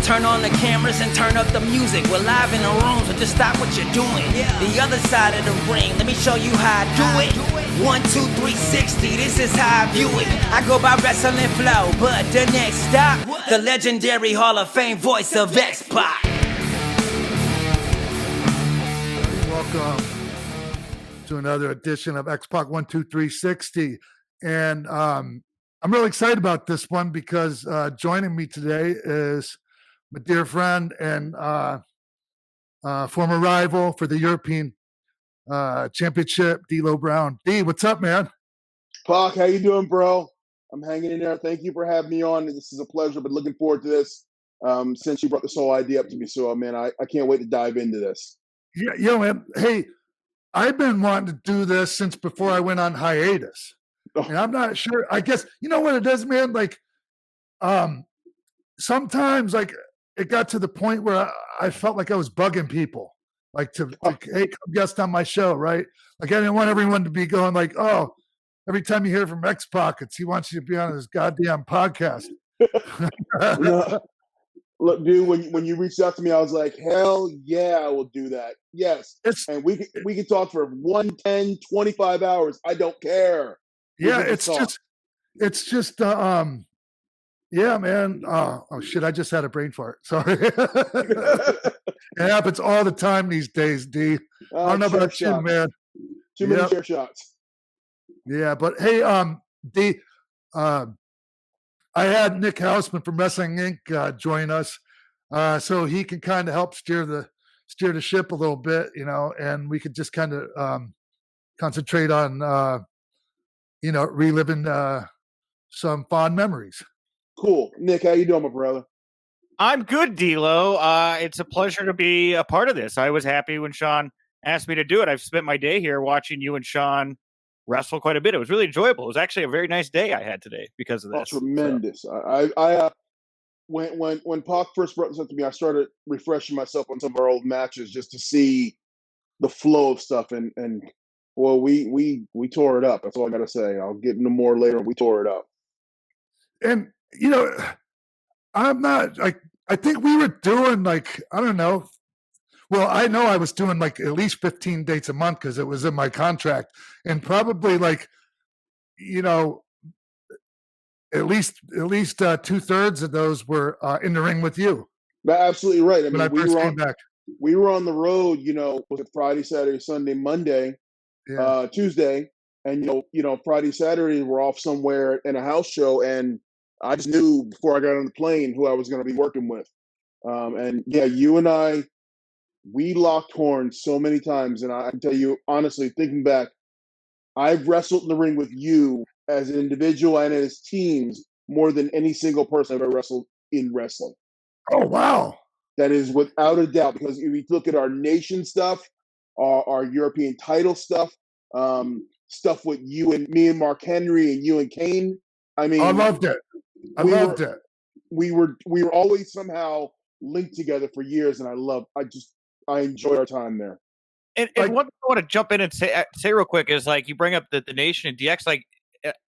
Turn on the cameras and turn up the music. We're live in the room, so just stop what you're doing. The other side of the ring, let me show you how I do it. 1, 2, 360, this is how I view it. I go by wrestling flow, but the next stop, the legendary Hall of Fame voice of X-PAC. Welcome to another edition of X-PAC 1, 2, 360. And I'm really excited about this one because joining me today is my dear friend and former rival for the European Championship, D'Lo Brown. D, what's up, man? Pac, how you doing, bro? I'm hanging in there. Thank you for having me on. This is a pleasure. Been looking forward to this since you brought this whole idea up to me. So, man, I can't wait to dive into this. Yeah, man. Hey, I've been wanting to do this since before I went on hiatus. And I'm not sure. I guess, you know what it is, man? Like, sometimes, like, it got to the point where I felt like I was bugging people, like to hey, come guest on my show, right? Like, I didn't want everyone to be going like, oh, every time you hear from X-PAC, he wants you to be on his goddamn podcast. No. Look, dude, when you reached out to me, I was like, hell yeah, I will do that. Yes. And we can talk for 1, 10, 25 hours. I don't care. Yeah, it's just yeah, man. Oh shit, I just had a brain fart. Sorry. It happens all the time these days, D. I don't know about you, man. Too many chair shots. Yeah, but hey, D, I had Nick Hausman from Wrestling Inc. Join us, so he can kind of help steer the ship a little bit, you know, and we could just kind of concentrate on reliving some fond memories. Cool. Nick, how you doing, my brother? I'm good, D'Lo. It's a pleasure to be a part of this. I was happy when Sean asked me to do it. I've spent my day here watching you and Sean wrestle quite a bit. It was really enjoyable. It was actually a very nice day I had today because of this. Oh, tremendous. So. When Pac first brought this up to me, I started refreshing myself on some of our old matches just to see the flow of stuff, and well, we tore it up. That's all I got to say. I'll get into more later. We tore it up. And you know, I'm not like, I think we were doing like, I don't know. Well, I know I was doing like at least 15 dates a month because it was in my contract, and probably like, you know, at least 2/3 of those were in the ring with you. Absolutely right. I mean, we were on the road. You know, was it Friday, Saturday, Sunday, Monday, Tuesday, and you know, Friday, Saturday we're off somewhere in a house show, and I just knew before I got on the plane who I was going to be working with. And yeah, you and I, we locked horns so many times, and I can tell you honestly, thinking back, I've wrestled in the ring with you as an individual and as teams more than any single person I've ever wrestled in wrestling. Oh, wow. That is without a doubt, because if you look at our nation stuff, our European title stuff, stuff with you and me and Mark Henry and you and Kane. I mean, I loved it. We were always somehow linked together for years, and I enjoyed our time there. And one thing I want to jump in and say real quick is, like, you bring up the Nation and DX, like,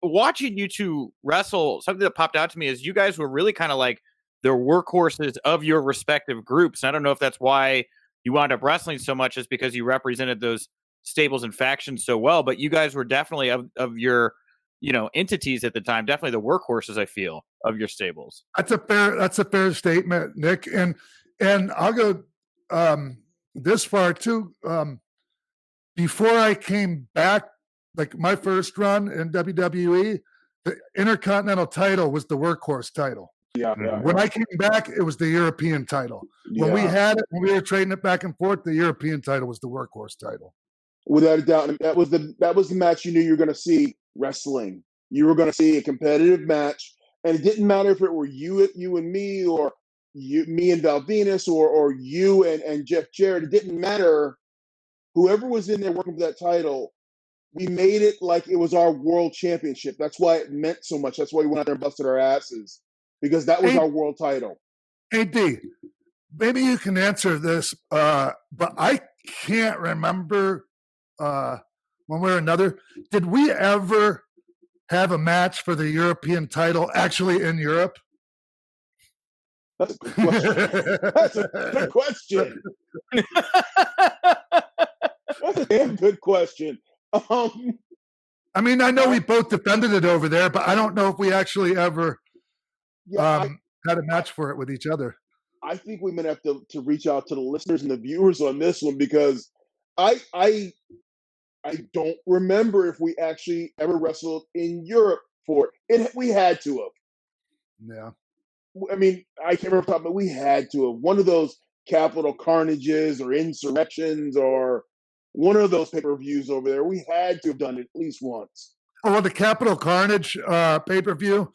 watching you two wrestle, something that popped out to me is you guys were really kind of like the workhorses of your respective groups. And I don't know if that's why you wound up wrestling so much, is because you represented those stables and factions so well, but you guys were definitely of your, you know, entities at the time, definitely the workhorses, I feel, of your stables. That's a fair statement, Nick. And I'll go this far too. Before I came back, like my first run in WWE, the Intercontinental title was the workhorse title. Yeah. When I came back, it was the European title. When we had it, when we were trading it back and forth, the European title was the workhorse title. Without a doubt, that was the match you knew you were going to see wrestling. You were going to see a competitive match, and it didn't matter if it were you and me, or me and Val Venus, or you and Jeff Jarrett. It didn't matter. Whoever was in there working for that title, we made it like it was our world championship. That's why it meant so much. That's why we went out there and busted our asses, because that was our world title. Hey, D, maybe you can answer this, but I can't remember one way or another. Did we ever have a match for the European title actually in Europe? That's a good question. That's a good question. That's a damn good question. I mean, I know we both defended it over there, but I don't know if we actually ever had a match for it with each other. I think we might have to reach out to the listeners and the viewers on this one, because I don't remember if we actually ever wrestled in Europe for it. We had to have. Yeah. I mean, I can't remember, but we had to have. One of those Capital Carnages or Insurrections or one of those pay-per-views over there. We had to have done it at least once. Oh, well, the Capital Carnage pay-per-view,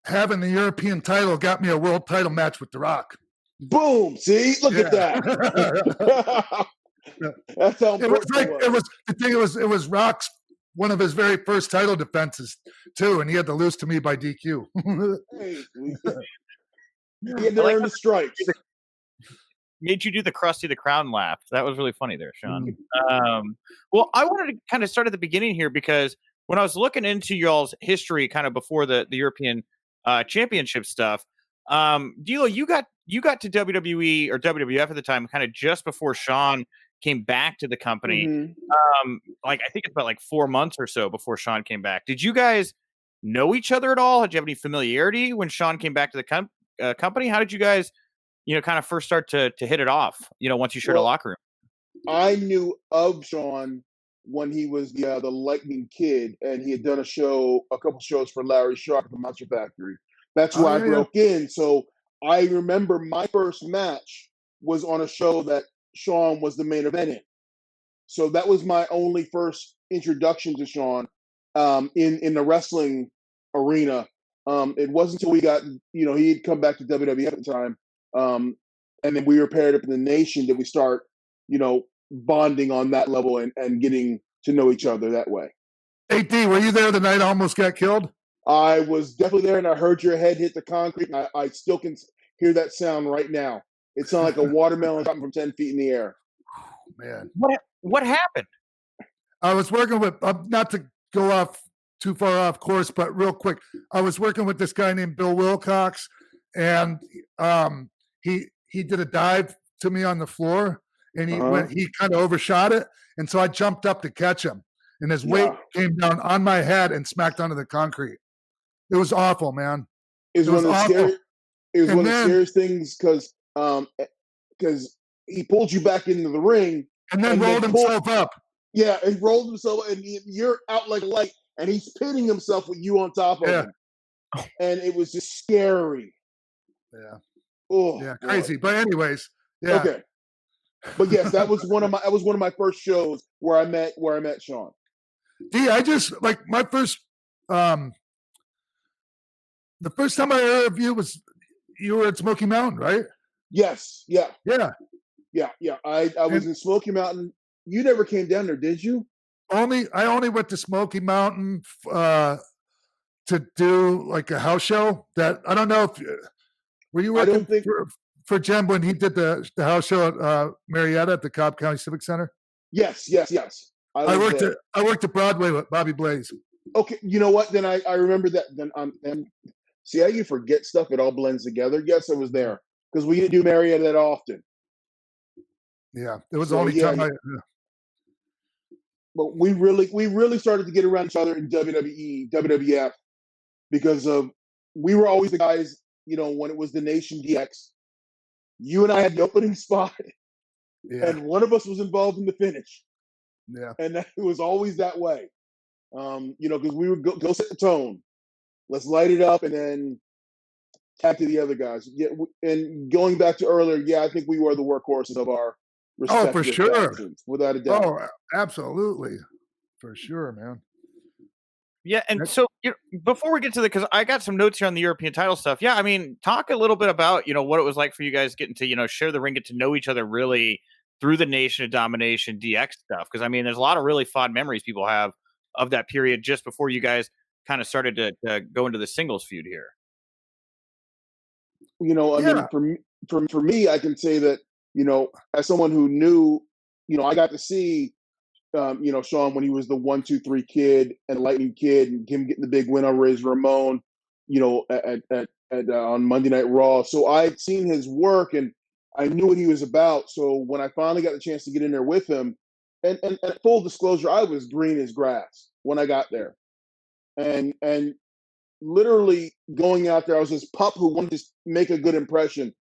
having the European title got me a world title match with The Rock. Boom! See, look at that. That's how it was like it was. The thing it was Rock's one of his very first title defenses too, and he had to lose to me by DQ. Hey, he had to earn the stripes. Made you do the Krusty the Clown laugh. That was really funny there, Sean. Well, I wanted to kind of start at the beginning here, because when I was looking into y'all's history kind of before the European championship stuff, D'Lo, you got to WWE or WWF at the time kind of just before Sean came back to the company. Mm-hmm. Like, I think it's about like 4 months or so before Sean came back. Did you guys know each other at all? Did you have any familiarity when Sean came back to the company? How did you guys, kind of first start to hit it off, once you shared a locker room? I knew of Sean when he was the Lightning Kid, and he had done a couple shows for Larry Sharp at the Monster Factory. That's where I broke in. So I remember my first match was on a show that Sean was the main event in. So that was my only first introduction to Sean in the wrestling arena. It wasn't until we got, he had come back to WWE at the time. And then we were paired up in the Nation that we start, bonding on that level and getting to know each other that way. Hey, D, were you there the night I almost got killed? I was definitely there, and I heard your head hit the concrete. And I still can hear that sound right now. It sounded like a watermelon dropping from 10 feet in the air. Man. What happened? I was working with, not to go off too far off course, but real quick, I was working with this guy named Bill Wilcox, and he did a dive to me on the floor, and he kind of overshot it, and so I jumped up to catch him, and his weight came down on my head and smacked onto the concrete. It was awful, man. It was one of the scariest things, because he pulled you back into the ring and then rolled himself up. Yeah, he rolled himself, and you're out like a light, and he's pitting himself with you on top of him, and it was just scary. Yeah. Oh, yeah, crazy. Boy. But anyways, yeah. Okay. But yes, that was one of my first shows where I met Sean. D, I just like my first the first time I heard of you was you were at Smoky Mountain, right? Yes. Yeah. Yeah. Yeah. Yeah. I was in Smoky Mountain. You never came down there, did you? I only went to Smoky Mountain to do like a house show. That I don't know if were you working for Jem when he did the house show at Marietta at the Cobb County Civic Center? Yes. I worked at Broadway with Bobby Blaze. Okay, you know what? Then I remember that. Then see how you forget stuff. It all blends together. Yes, I was there because we didn't do Marietta that often. Yeah, it was the only time I. But we really started to get around each other in WWE, WWF, because we were always the guys. When it was the Nation DX, you and I had the opening spot, and one of us was involved in the finish. Yeah, and it was always that way. Because we would go set the tone. Let's light it up, and then tap to the other guys. Yeah, and going back to earlier, I think we were the workhorses of our respective for sure, factions, without a doubt. Oh, absolutely, for sure, man. Yeah, and so before we get to because I got some notes here on the European title stuff. Yeah, I mean, talk a little bit about what it was like for you guys getting to share the ring, get to know each other really through the Nation of Domination DX stuff. Because I mean, there's a lot of really fond memories people have of that period just before you guys kind of started to go into the singles feud here. I mean, for me, I can say that as someone who knew, I got to see. Sean when he was the 1, 2, 3 kid and Lightning Kid, and him getting the big win on Razor Ramon, at on Monday Night Raw. So I'd seen his work and I knew what he was about. So when I finally got the chance to get in there with him, and full disclosure, I was green as grass when I got there, and literally going out there, I was this pup who wanted to make a good impression.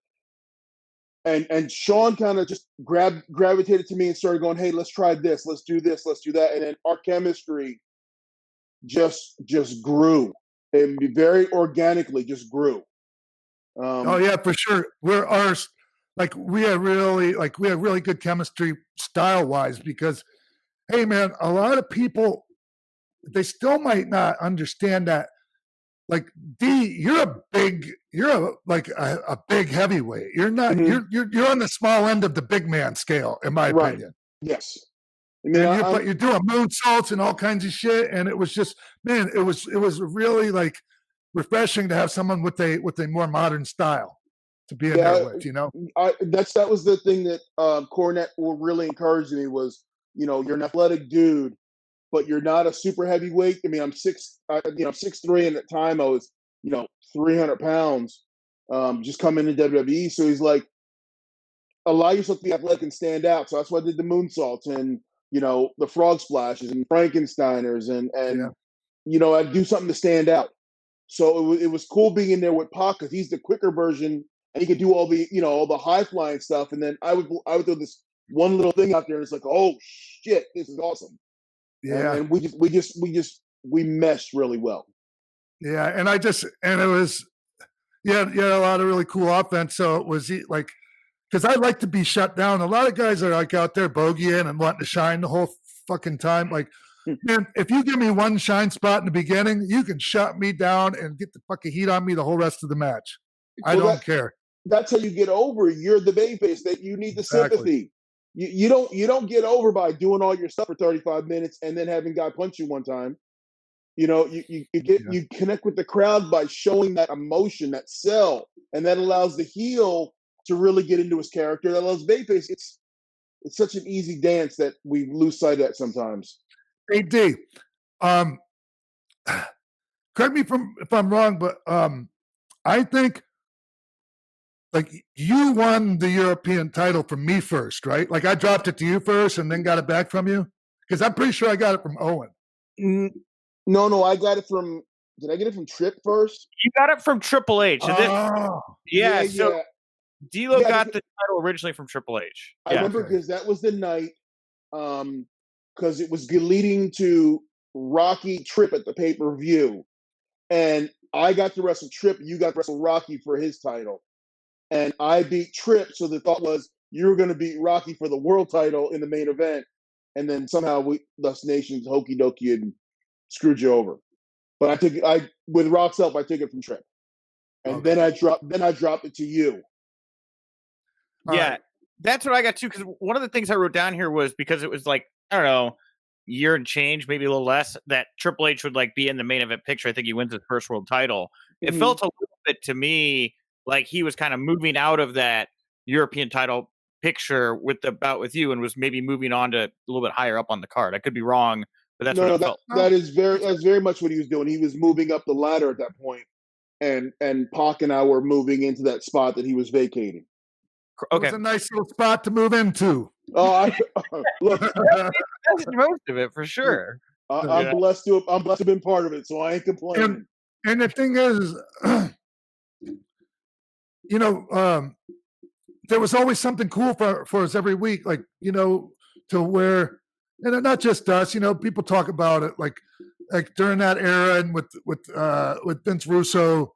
And Sean kind of just gravitated to me and started going, "Hey, let's try this, let's do this, let's do that," and then our chemistry just grew, and very organically just grew. Oh yeah, for sure. We have really good chemistry style wise because, hey man, a lot of people they still might not understand that. Like D, you're a big heavyweight. You're not. You're on the small end of the big man scale, in my opinion. Yes. I mean, but you're doing moonsaults and all kinds of shit, and it was just, man, it was really like refreshing to have someone with a more modern style to be in there with, you know. That was the thing that Cornette really encouraged me was, you know, you're an athletic dude, but you're not a super heavyweight. I mean, I'm 6'3", and at the time I was, 300 pounds, just coming into WWE. So he's like, allow yourself to be athletic and stand out. So that's why I did the moonsaults and, the frog splashes and Frankensteiners and I'd do something to stand out. So it was cool being in there with Pac because he's the quicker version and he could do all the, all the high flying stuff. And then I would throw this one little thing out there and it's like, oh shit, this is awesome. Yeah. And we meshed really well. Yeah. And it was, you had a lot of really cool offense. So it was like, because I like to be shut down. A lot of guys are like out there bogeying and wanting to shine the whole fucking time. Like, man, if you give me one shine spot in the beginning, you can shut me down and get the fucking heat on me the whole rest of the match. I don't care. That's how you get over. You're the babyface that you need the sympathy. You don't get over by doing all your stuff for 35 minutes and then having guy punch you one time. You connect with the crowd by showing that emotion, that sell, and that allows the heel to really get into his character. That allows babyface. It's such an easy dance that we lose sight of that sometimes. Hey D, correct me if I'm wrong, but I think like you won the European title from me first, right? Like I dropped it to you first and then got it back from you? Because I'm pretty sure I got it from Owen. No, I got it from. Did I get it from Tripp first? You got it from Triple H. So D'Lo got the title originally from Triple H. I remember because that was the night, because it was leading to Rocky Tripp at the pay-per-view, and I got to wrestle Tripp, you got to wrestle Rocky for his title, and I beat Tripp. So the thought was you were going to beat Rocky for the world title in the main event, and then somehow Dust Nation's hokey dokey and screwed you over. But with Rock's help, I took it from Tripp, and then I dropped it to you. That's what I got too. Because one of the things I wrote down here was because it was like, I don't know, year and change, maybe a little less, that Triple H would like be in the main event picture. I think he wins his first world title. It felt a little bit to me like he was kind of moving out of that European title picture with the bout with you and was maybe moving on to a little bit higher up on the card. I could be wrong, but that's what it felt. That's very much what he was doing. He was moving up the ladder at that point, and Pac and I were moving into that spot that he was vacating. Okay. It was a nice little spot to move into. Oh, look, that's most of it for sure. I'm blessed to have been part of it, so I ain't complaining. And the thing is, there was always something cool for us every week, like to where, and not just us. People talk about it like during that era, and with Vince Russo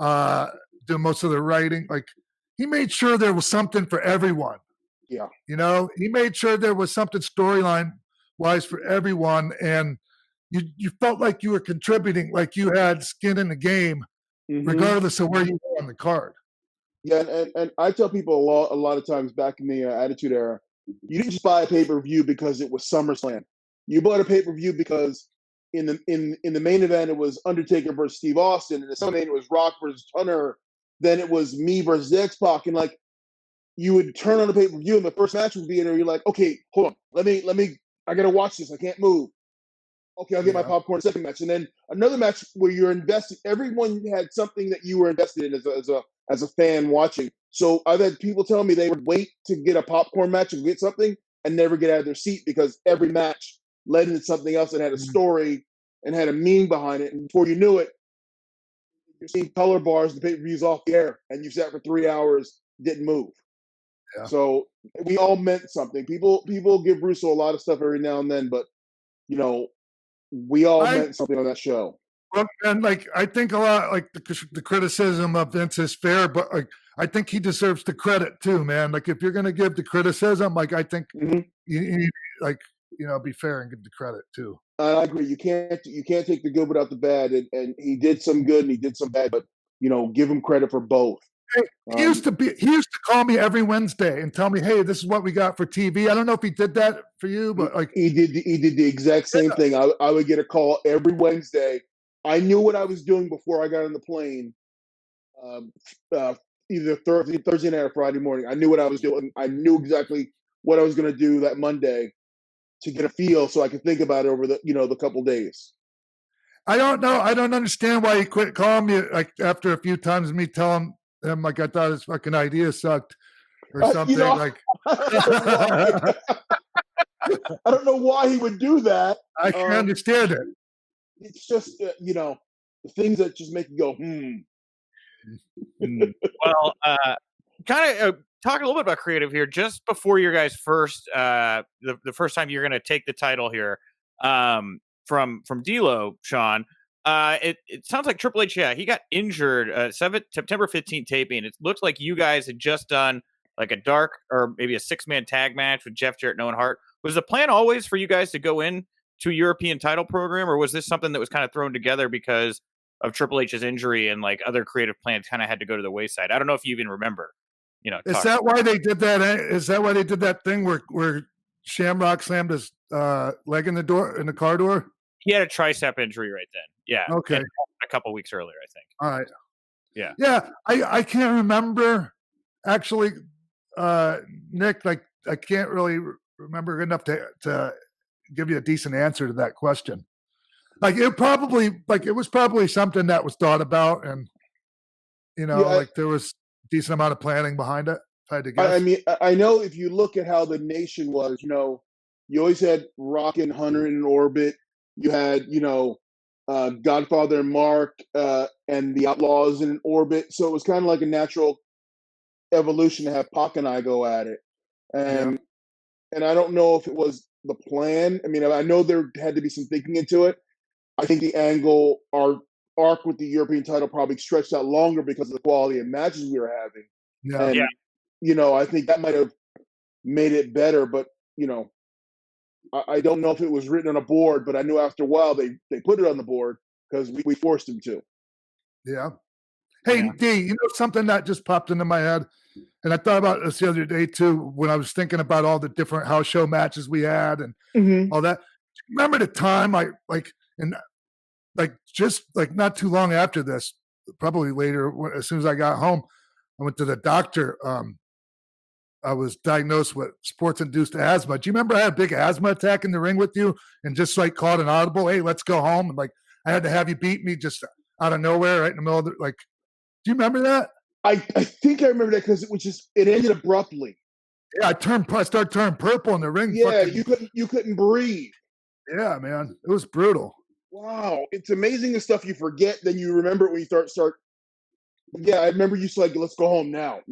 doing most of the writing, like. He made sure there was something for everyone. Yeah. He made sure there was something storyline-wise for everyone, and you felt like you were contributing, like you had skin in the game, regardless of where you were on the card. Yeah, and I tell people a lot of times back in the Attitude Era, you didn't just buy a pay-per-view because it was SummerSlam. You bought a pay-per-view because in the main event it was Undertaker versus Steve Austin, and in the second main it was Rock versus Hunter. Then it was me versus X-PAC, and like you would turn on the pay-per-view, and the first match would be in there. You're like, okay, hold on, let me. I gotta watch this. I can't move. Okay, I'll get my popcorn second match, and then another match where you're invested. Everyone had something that you were invested in as a fan watching. So I've had people tell me they would wait to get a popcorn match and get something and never get out of their seat because every match led into something else and had a story and had a meaning behind it. And before you knew it, you're seeing color bars, the pay-per-views off the air, and you sat for 3 hours, didn't move. Yeah. So we all meant something. People give Russo a lot of stuff every now and then, but we all meant something on that show. Well, and like I think a lot, like the criticism of Vince is fair, but like I think he deserves the credit too, man. Like if you're going to give the criticism, like I think you like be fair and give the credit too. I agree. You can't take the good without the bad, and he did some good and he did some bad, but give him credit for both. He used to call me every Wednesday and tell me, "Hey, this is what we got for TV." I don't know if he did that for you, but like he did the exact same thing. I would get a call every Wednesday. I knew what I was doing before I got on the plane. Either Thursday night or Friday morning. I knew what I was doing. I knew exactly what I was going to do that Monday to get a feel, so I could think about it over the couple days. I don't know. I don't understand why he quit calling me. Like after a few times, me telling him like I thought his fucking idea sucked or something. Like I don't know why he would do that. I can understand it. It's just the things that just make you go Well, kind of talk a little bit about creative here. Just before your guys' first, the first time you're going to take the title here, from D'Lo, Sean. It sounds like Triple H. Yeah, he got injured. September 15th taping. It looks like you guys had just done like a dark or maybe a 6-man tag match with Jeff Jarrett and Owen Hart. Was the plan always for you guys to go in to a European title program, or was this something that was kind of thrown together because of Triple H's injury and like other creative plans kind of had to go to the wayside? I don't know if you even remember. Is that why they did that? Is that why they did that thing where Shamrock slammed his leg in the car door? He had a tricep injury right then. Yeah. Okay. A couple weeks earlier, I think. All right. Yeah. Yeah. I can't remember actually, Nick. Like I can't really remember enough to give you a decent answer to that question. Like it was probably something that was thought about, and like there was a decent amount of planning behind it. If I had to guess. I mean, I know if you look at how the nation was, you always had Rock and Hunter in orbit. You had, Godfather and Mark and the Outlaws in orbit. So it was kind of like a natural evolution to have Pac and I go at it. And I don't know if it was the plan. I mean, I know there had to be some thinking into it. I think the angle, our arc with the European title probably stretched out longer because of the quality of matches we were having. Yeah. And, I think that might have made it better, but, I don't know if it was written on a board, but I knew after a while they put it on the board because we forced them to. Yeah. Hey, D, something that just popped into my head, and I thought about this the other day too when I was thinking about all the different house show matches we had and all that. Remember the time just not too long after this, probably later, as soon as I got home, I went to the doctor. I was diagnosed with sports-induced asthma. Do you remember I had a big asthma attack in the ring with you and just like called an audible, "Hey, let's go home." And like I had to have you beat me just out of nowhere, right in the middle of do you remember that? I think I remember that because it ended abruptly. Yeah, I started turning purple in the ring. Yeah, you couldn't breathe. Yeah, man, it was brutal. Wow, it's amazing the stuff you forget, then you remember it when you start. Yeah, I remember you said, "Let's go home now."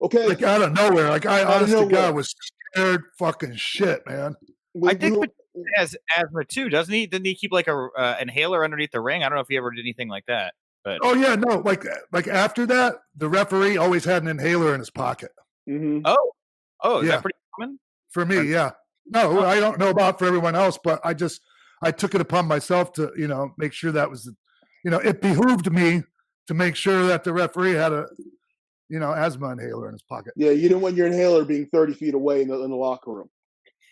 Okay. Like out of nowhere. Like I honestly God was scared fucking shit, man. I think he has asthma too, doesn't he? Didn't he keep like a inhaler underneath the ring? I don't know if he ever did anything like that. But oh yeah, no. Like after that, the referee always had an inhaler in his pocket. Mm-hmm. Oh, is that pretty common? For me, yeah. No, I don't know about for everyone else, but I took it upon myself to, make sure that was, it behooved me to make sure that the referee had a, asthma inhaler in his pocket. Yeah, you didn't want your inhaler being 30 feet away in the locker room.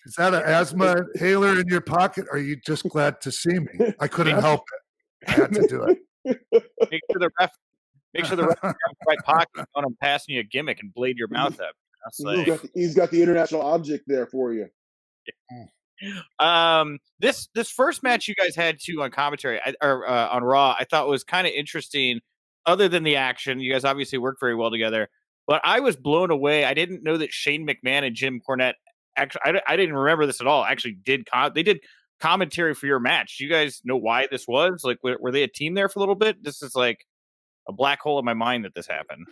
Is that an asthma inhaler in your pocket? Or are you just glad to see me? I couldn't help it. I had to do it. Make sure the ref has the right pocket on him passing you a gimmick and blade your mouth up. He's got the international object there for you. This first match you guys had too on commentary or on Raw, I thought was kind of interesting. Other than the action, you guys obviously work very well together. But I was blown away. I didn't know that Shane McMahon and Jim Cornette actually. I didn't remember this at all. Actually, they did commentary for your match. Do you guys know why this was? Like, were they a team there for a little bit? This is like a black hole in my mind that this happened.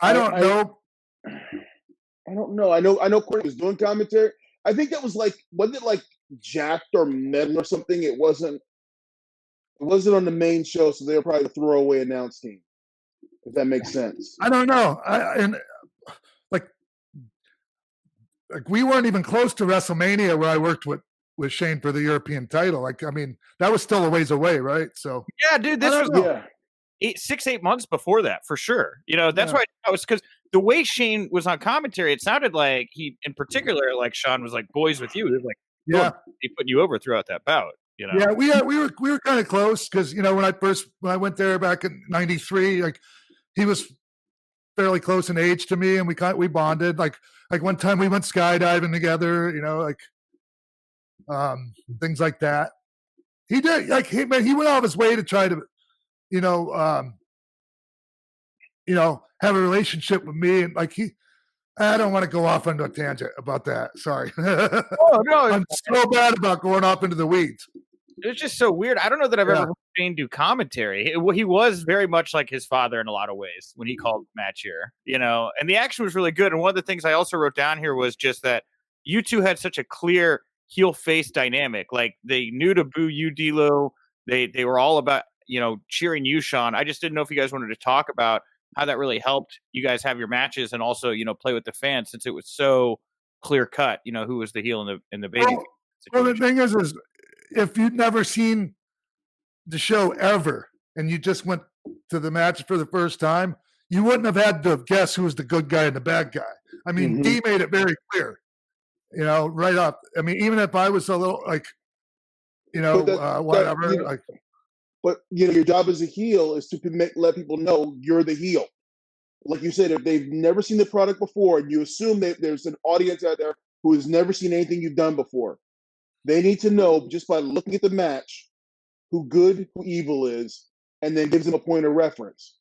I don't know. I don't know. I know Cornette was doing commentary. I think that was like, wasn't it like Jacked or Metal or something? It wasn't on the main show, so they were probably a throwaway announce team. If that makes sense. I don't know. Like we weren't even close to WrestleMania where I worked with Shane for the European title. Like, I mean, that was still a ways away, right? So yeah, dude, this was 6-8 months before that for sure. You know, that's why I was, because the way Shane was on commentary, it sounded like he, in particular, like Sean was like boys with you. They're like, he put you over throughout that bout. You know, yeah, we were kind of close because when I went there back in '93, like he was fairly close in age to me, and we bonded. Like one time we went skydiving together, you know, like things like that. He did, like he went out of his way to try to, have a relationship with me, and like I don't want to go off onto a tangent about that. Sorry. Oh no, I'm so bad about going off into the weeds. It's just so weird. I don't know that I've ever heard Shane do commentary. He was very much like his father in a lot of ways when he called the match here, you know, and the action was really good. And one of the things I also wrote down here was just that you two had such a clear heel face dynamic. Like they knew to boo you, D'Lo. They were all about, cheering you, Sean. I just didn't know if you guys wanted to talk about how that really helped you guys have your matches and also, play with the fans, since it was so clear cut, who was the heel in the baby. Well, the thing is if you'd never seen the show ever and you just went to the match for the first time, you wouldn't have had to guess who was the good guy and the bad guy. I mean, D made it very clear, right up. I mean, even if I was a little like, whatever. But your job as a heel is to let people know you're the heel. Like you said, if they've never seen the product before, and you assume that there's an audience out there who has never seen anything you've done before, they need to know just by looking at the match who good, who evil is, and then gives them a point of reference.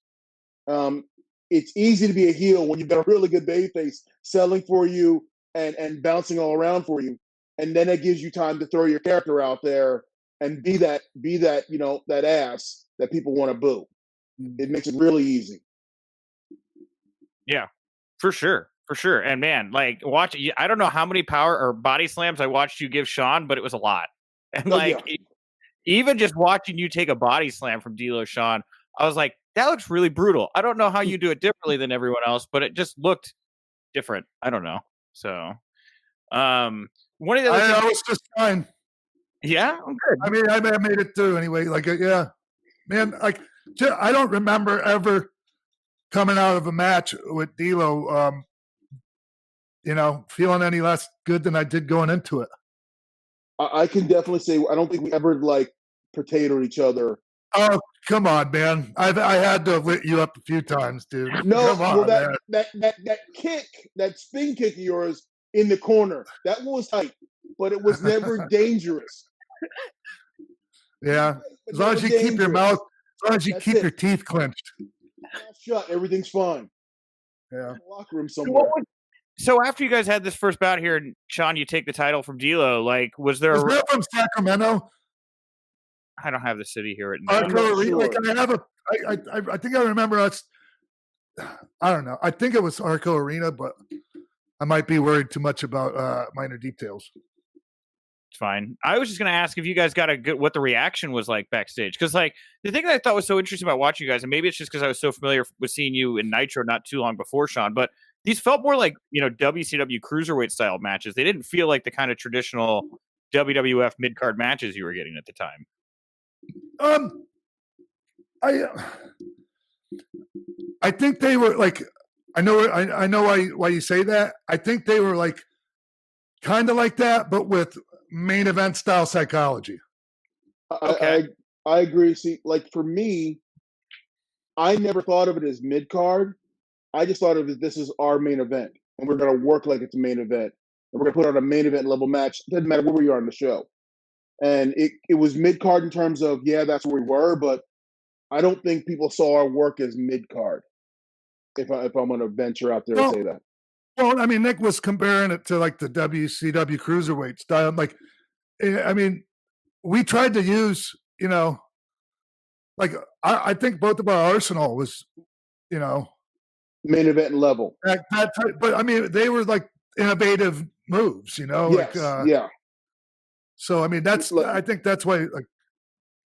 It's easy to be a heel when you've got a really good babyface selling for you and bouncing all around for you, and then it gives you time to throw your character out there and be that that ass that people want to boo. It makes it really easy. Yeah, for sure. For sure. And man, like I don't know how many power or body slams I watched you give Sean, but it was a lot. And even just watching you take a body slam from D'Lo, Sean, I was like, that looks really brutal. I don't know how you do it differently than everyone else, but it just looked different. I don't know. So, one of the other I was just fine. Yeah, I'm good. I mean, I made it through anyway. Like, man, like I don't remember ever coming out of a match with D'Lo, feeling any less good than I did going into it. I can definitely say I don't think we ever potatoed each other. Oh, come on, man! I had to have lit you up a few times, dude. No, come on, that kick, that spin kick of yours in the corner, that one was tight, but it was never dangerous. Yeah, as long as you keep your mouth, as long as you keep your teeth clenched. Mouth shut, everything's fine. Yeah. Locker room somewhere. So after you guys had this first bout here, and Sean, you take the title from D'Lo, like, was there from Sacramento? I don't have the city here. I think I remember us. I don't know. I think it was Arco Arena, but I might be worried too much about minor details. It's fine. I was just going to ask if you guys got what the reaction was like backstage. Because, like, the thing that I thought was so interesting about watching you guys, and maybe it's just because I was so familiar with seeing you in Nitro not too long before, Sean, but these felt more like, WCW cruiserweight style matches. They didn't feel like the kind of traditional WWF mid-card matches you were getting at the time. I think they were like, I know why you say that. I think they were like kind of like that, but with main event style psychology. Okay. I agree. See, like for me, I never thought of it as mid card. I just thought of it, this is our main event, and we're going to work like it's a main event. and we're gonna put on a main event level match. Doesn't matter where we are on the show. And it was mid card in terms of that's where we were, but I don't think people saw our work as mid card. If I'm gonna venture out there and say that. Well, I mean, Nick was comparing it to like the WCW cruiserweight style. Like, I mean, we tried to use, like I think both of our arsenal was, main event level. But I mean, they were like innovative moves, Yes, like, So I mean, I think that's why, like,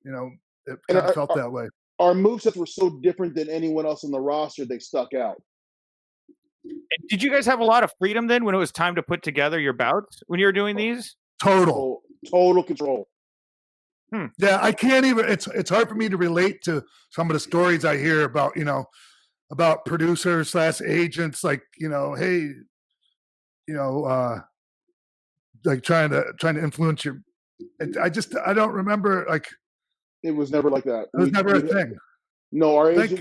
it kind of felt that way. Our movesets were so different than anyone else on the roster; they stuck out. Did you guys have a lot of freedom then when it was time to put together your bouts when you were doing these? Total control. Yeah, I can't even. It's hard for me to relate to some of the stories I hear about, about producers / agents, like, hey, like trying to influence your. I don't remember, like. It was never like that. It was never a thing. No, our agent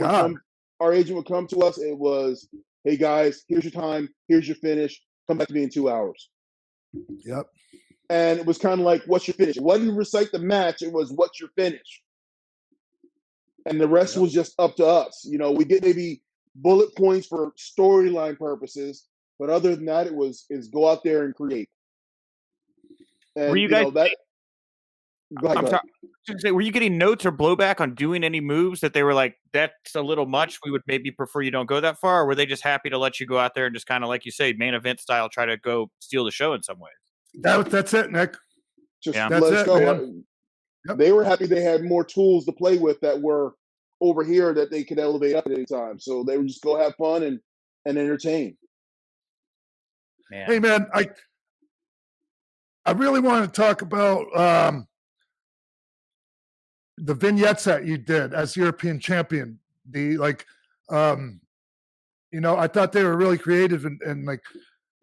would come to us. It was, hey guys, here's your time, here's your finish. Come back to me in 2 hours. Yep. And it was kind of like, what's your finish? It wasn't recite the match. It was, what's your finish? And the rest was just up to us. We get maybe bullet points for storyline purposes, but other than that, is go out there and create. And, were you guys? Were you getting notes or blowback on doing any moves that they were like, that's a little much, we would maybe prefer you don't go that far? Or were they just happy to let you go out there and just kind of, like you say, main event style, try to go steal the show in some ways? That's it, Nick. Let's go. Yep. They were happy they had more tools to play with that were over here that they could elevate up at any time. So they would just go have fun and entertain. Man. Hey man, I really want to talk about the vignettes that you did as European champion. I thought they were really creative and like,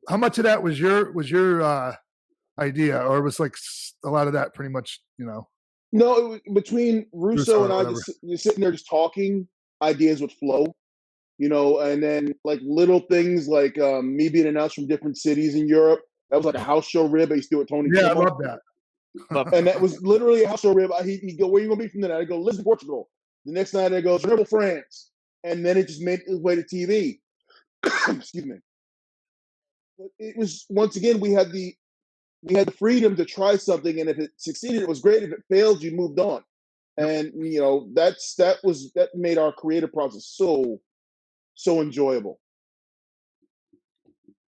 how much of that was your idea, or was like a lot of that pretty much, No, it was between Russo and I just sitting there just talking, ideas would flow, and then like little things like me being announced from different cities in Europe. That was like a house show rib I used to do with Tony. Yeah, I love that. And that was literally a house show rib. He'd go, where are you going to be from tonight? I go, Lisbon, Portugal. The next night I go, Grenoble, France. And then it just made its way to TV. Excuse me. But it was, once again, we had the freedom to try something, and if it succeeded, it was great. If it failed, you moved on. And that made our creative process so enjoyable.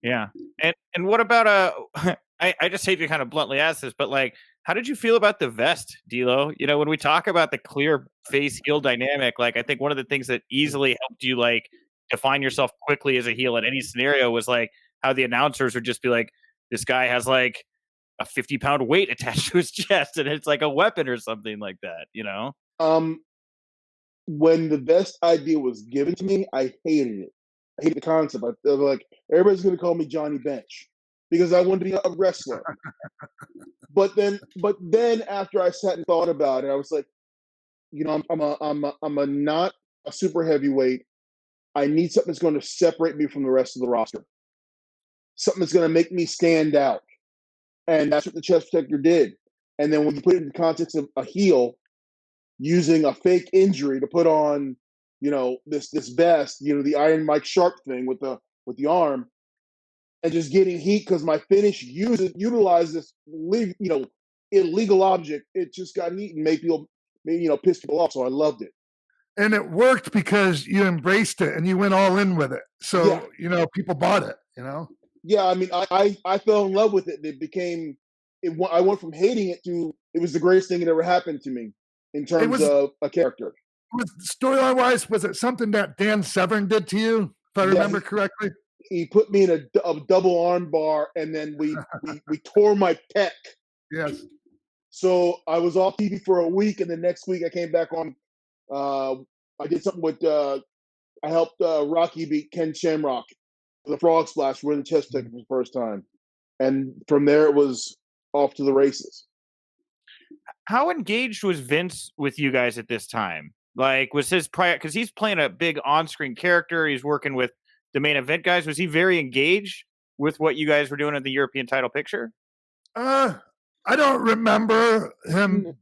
Yeah. And what about I just hate to kind of bluntly ask this, but like, how did you feel about the vest, D'Lo? When we talk about the clear face heel dynamic, like I think one of the things that easily helped you like define yourself quickly as a heel in any scenario was like how the announcers would just be like, this guy has like a 50-pound weight attached to his chest and it's like a weapon or something like that, When the vest idea was given to me, I hated it. I hated the concept. I was like, everybody's going to call me Johnny Bench because I wanted to be a wrestler. But then after I sat and thought about it, I was like, I'm not a super heavyweight. I need something that's going to separate me from the rest of the roster. Something that's going to make me stand out. And that's what the chest protector did. And then when you put it in the context of a heel using a fake injury to put on, this vest, the Iron Mike Sharp thing with the arm, and just getting heat because my finish utilized this illegal object. It just got heat and made piss people off. So I loved it. And it worked because you embraced it and you went all in with it. So people bought it. Yeah, I mean, I fell in love with it. It became I went from hating it to it was the greatest thing that ever happened to me in terms of a character. Storyline wise, was it something that Dan Severn did to you, if I remember correctly? He put me in a double arm bar, and then we tore my pec. Yes. So I was off TV for a week, and the next week I came back on. I did something with I helped Rocky beat Ken Shamrock with a frog splash, winning the chest protector for the first time, and from there it was off to the races. How engaged was Vince with you guys at this time? Like, was his prior, because he's playing a big on-screen character, he's working with the main event guys. Was he very engaged with what you guys were doing at the European title picture? I don't remember him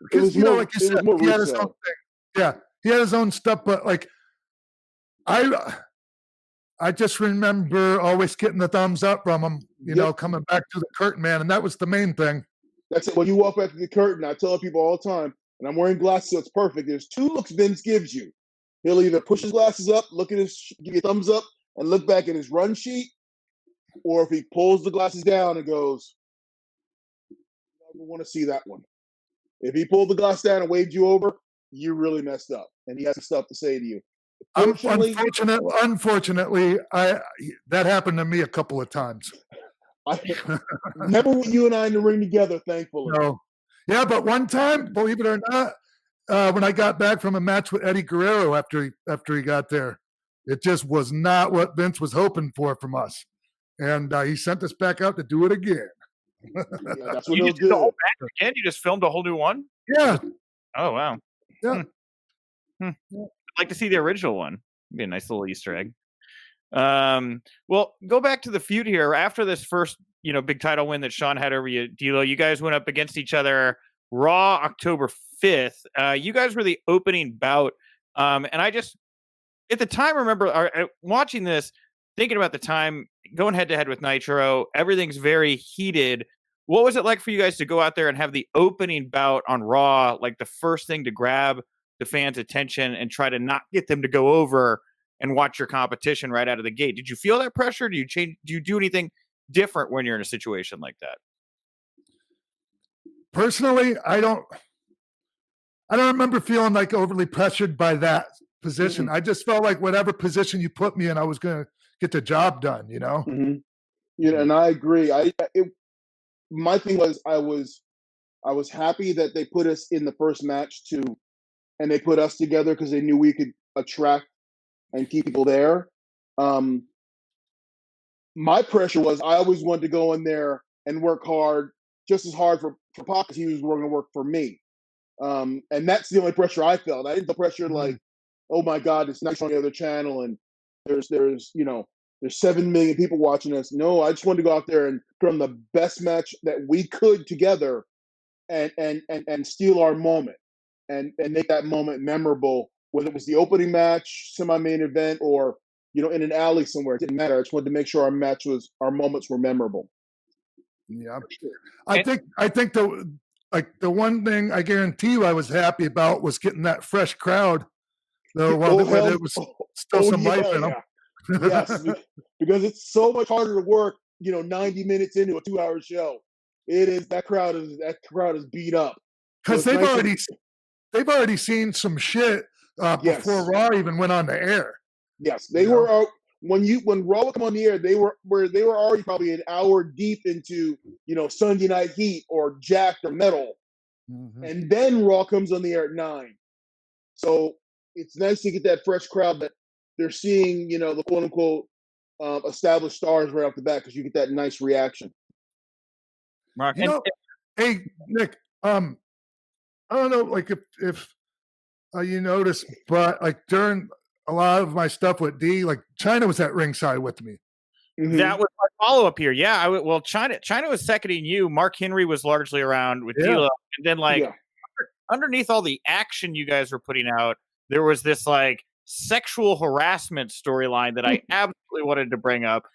because like you said, he had his own thing. Yeah, he had his own stuff, but like I just remember always getting the thumbs up from him, you know, coming back to the curtain, man, and that was the main thing. That's it. When you walk back to the curtain, I tell people all the time, and I'm wearing glasses, so it's perfect. There's two looks Vince gives you. He'll either push his glasses up, look at his, give you a thumbs up, and look back at his run sheet, or if he pulls the glasses down and goes, "I don't want to see that one." If he pulled the glass down and waved you over, you really messed up, and he has some stuff to say to you. Unfortunately, that happened to me a couple of times. Never with you and I in the ring together, thankfully. No. Yeah, but one time, believe it or not, when I got back from a match with Eddie Guerrero after he got there, it just was not what Vince was hoping for from us, and he sent us back out to do it again. Yeah, that's what you he'll did the whole do. match again? You just filmed a whole new one? Yeah. Oh wow. Yeah. I'd like to see the original one. It'd be a nice little Easter egg. Well, go back to the feud here. After this first, big title win that Sean had over you, D'Lo, you guys went up against each other Raw October 5th. You guys were the opening bout. And I just, at the time, remember watching this, thinking about the time, going head to head with Nitro, everything's very heated. What was it like for you guys to go out there and have the opening bout on Raw, like the first thing to grab the fans' attention and try to not get them to go over and watch your competition right out of the gate? Did you feel that pressure? Do you change? Do you do anything different when you're in a situation like that? Personally, I don't remember feeling like overly pressured by that position. I just felt like whatever position you put me in, I was going to get the job done, and I agree. My thing was I was happy that they put us in the first match too, and they put us together because they knew we could attract and keep people there. My pressure was I always wanted to go in there and work hard, just as hard for Pac as he was going to work for me. And that's the only pressure I felt. I didn't feel pressure like, oh my God, it's nice on the other channel and there's 7 million people watching us. No, I just wanted to go out there and put on the best match that we could together and steal our moment and make that moment memorable, whether it was the opening match, semi-main event, or in an alley somewhere. It didn't matter. I just wanted to make sure our moments were memorable. Yeah. I think the one thing I guarantee you I was happy about was getting that fresh crowd. Though while there was still some life in them. Yes, because it's so much harder to work, 90 minutes into a 2-hour show. It is that crowd is beat up. Because they've already seen some shit before Raw even went on the air. Yes, they were when Raw would come on the air, they were already probably an hour deep into Sunday Night Heat or Jacked or Metal, and then Raw comes on the air at 9. So it's nice to get that fresh crowd that they're seeing, the quote unquote established stars right off the bat because you get that nice reaction. Mark, hey Nick, I don't know, like if you noticed, but like during a lot of my stuff with D, like China was at ringside with me. That was my follow up here. Yeah, China was seconding you. Mark Henry was largely around with D'Lo, and then underneath all the action you guys were putting out, there was this like sexual harassment storyline that I absolutely wanted to bring up.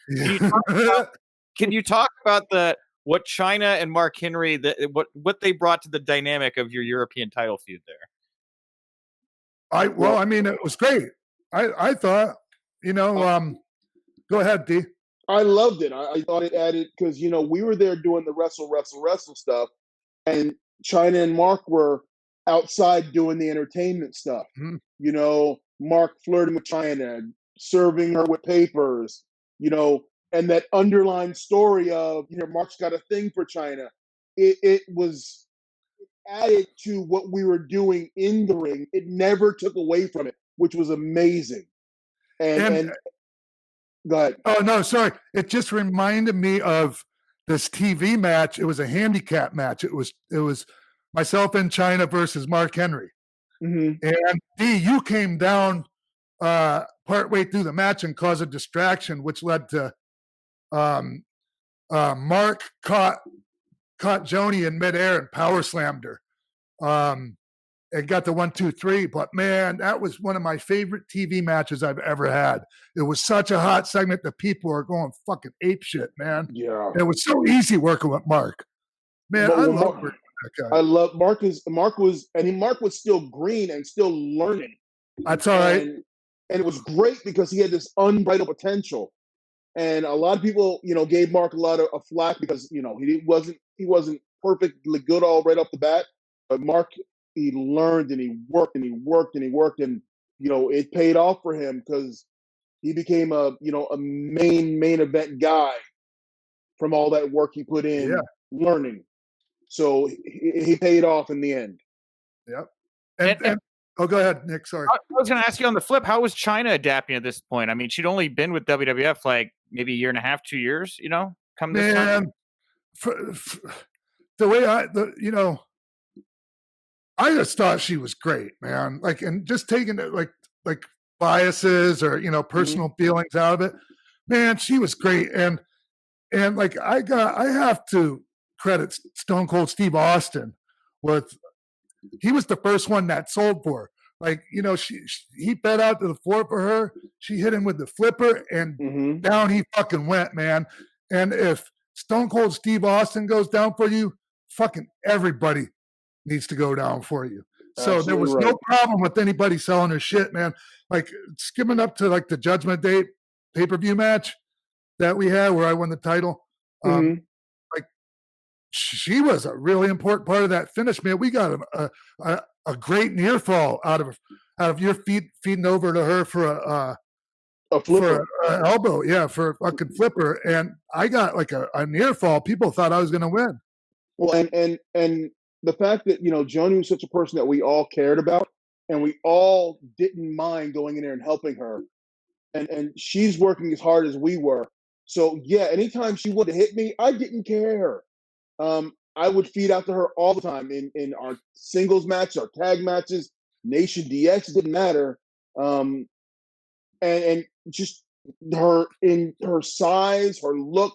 Can you talk about what China and Mark Henry, what they brought to the dynamic of your European title feud there? I mean, it was great. I thought, go ahead, D. I loved it. I thought it added because we were there doing the wrestle stuff, and China and Mark were outside doing the entertainment stuff. Mark flirting with China, serving her with papers, and that underlying story of Mark's got a thing for China. It was added to what we were doing in the ring. It never took away from it, which was amazing. And go ahead. Oh no, sorry. It just reminded me of this TV match. It was a handicap match. It was myself and China versus Mark Henry. And D, you came down partway through the match and caused a distraction, which led to Mark caught Joni in midair and power slammed her. And got the 1, 2, 3. But man, that was one of my favorite TV matches I've ever had. It was such a hot segment that people are going fucking ape shit, man. Yeah. And it was so easy working with Mark. Man, I love working with that guy. I love Mark was still green and still learning. That's all right. And it was great because he had this unbridled potential. And a lot of people, gave Mark a lot of flack because, he wasn't perfectly good all right off the bat. But Mark, he learned and he worked and he worked and he worked, and it paid off for him because he became a main event guy from all that work he put in learning. So he paid off in the end. Yep. And oh, go ahead, Nick. Sorry. I was going to ask you on the flip, how was China adapting at this point? I mean, she'd only been with WWF like maybe a year and a half, 2 years. Come this time. The way I just thought she was great, man. Like, and just taking it like biases or personal feelings out of it, man. She was great, and like I have to credit Stone Cold Steve Austin he was the first one that sold for her. Like, he fed out to the floor for her. She hit him with the flipper, and down he fucking went, man. And if Stone Cold Steve Austin goes down for you, fucking everybody needs to go down for you. So Absolutely there was no problem with anybody selling her shit, man. Like, skimming up to like the Judgment Day pay-per-view match that we had where I won the title. Like, she was a really important part of that finish, man. We got a great near fall out of your feeding over to her for a flipper, for an elbow, for a fucking flipper, and I got like a near fall. People thought I was going to win. Well, and the fact that Joni was such a person that we all cared about, and we all didn't mind going in there and helping her, and she's working as hard as we were. So anytime she wanted to hit me, I didn't care. I would feed out to her all the time in our singles matches, our tag matches, Nation DX, it didn't matter. And just her size, her look,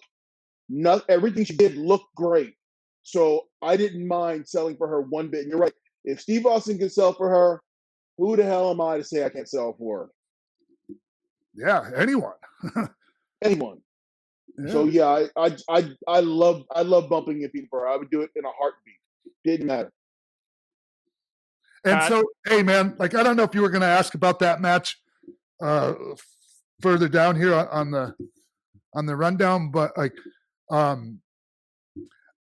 everything she did looked great. So I didn't mind selling for her one bit. And you're right. If Steve Austin can sell for her, who the hell am I to say I can't sell for her? Yeah, anyone. Anyone. Yeah. So I love bumping into people for her. I would do it in a heartbeat. Didn't matter. And so, hey man, like I don't know if you were going to ask about that match further down here on the rundown, but like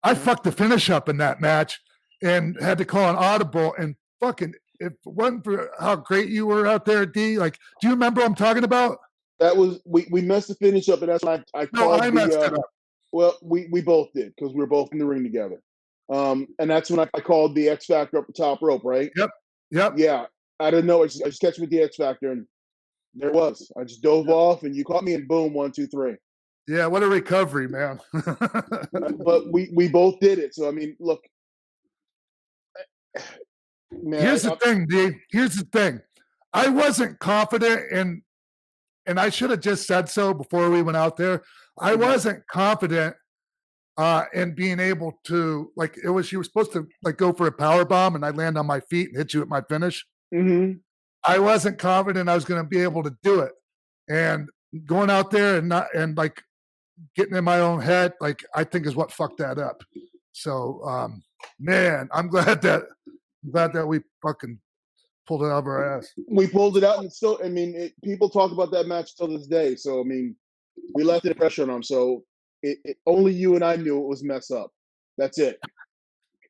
I fucked the finish up in that match and had to call an audible, and fucking if it wasn't for how great you were out there, D, like, do you remember what I'm talking about? That was we messed the finish up, and that's why I called. No, I messed it up. Well, we both did because we were both in the ring together. And that's when I called the X Factor up the top rope, right? Yep. Yeah, I didn't know. I just catch me with the X Factor, and there it was. I just dove off, and you caught me, and boom, 1, 2, 3. Yeah, what a recovery, man. But we both did it. So I mean, look, man. Here's the thing, D. Here's the thing. I wasn't confident in, and I should have just said so before we went out there. I wasn't confident in being able to, like, you were supposed to like go for a power bomb, and I land on my feet and hit you at my finish. Mm-hmm. I wasn't confident I was going to be able to do it, and going out there and like getting in my own head, like I think is what fucked that up. So, man, I'm glad that we fucking pulled it out of our ass. We pulled it out, and still, I mean, people talk about that match till this day. So, I mean, we left an impression on them. So, only you and I knew it was mess up. That's it.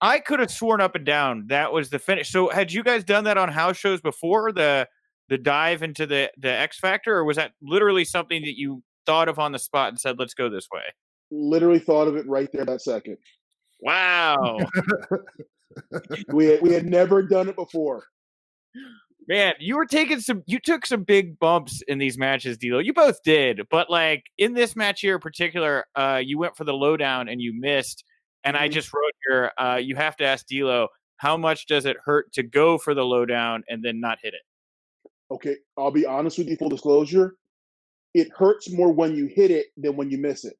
I could have sworn up and down that was the finish. So, had you guys done that on house shows before, the dive into the X Factor, or was that literally something that you thought of on the spot and said, "Let's go this way"? Literally thought of it right there that second. Wow. we had never done it before. Man, you took some big bumps in these matches, D'Lo. You both did, but like in this match here in particular, you went for the lowdown and you missed. And I just wrote here, you have to ask D'Lo, how much does it hurt to go for the lowdown and then not hit it? Okay, I'll be honest with you, full disclosure. It hurts more when you hit it than when you miss it.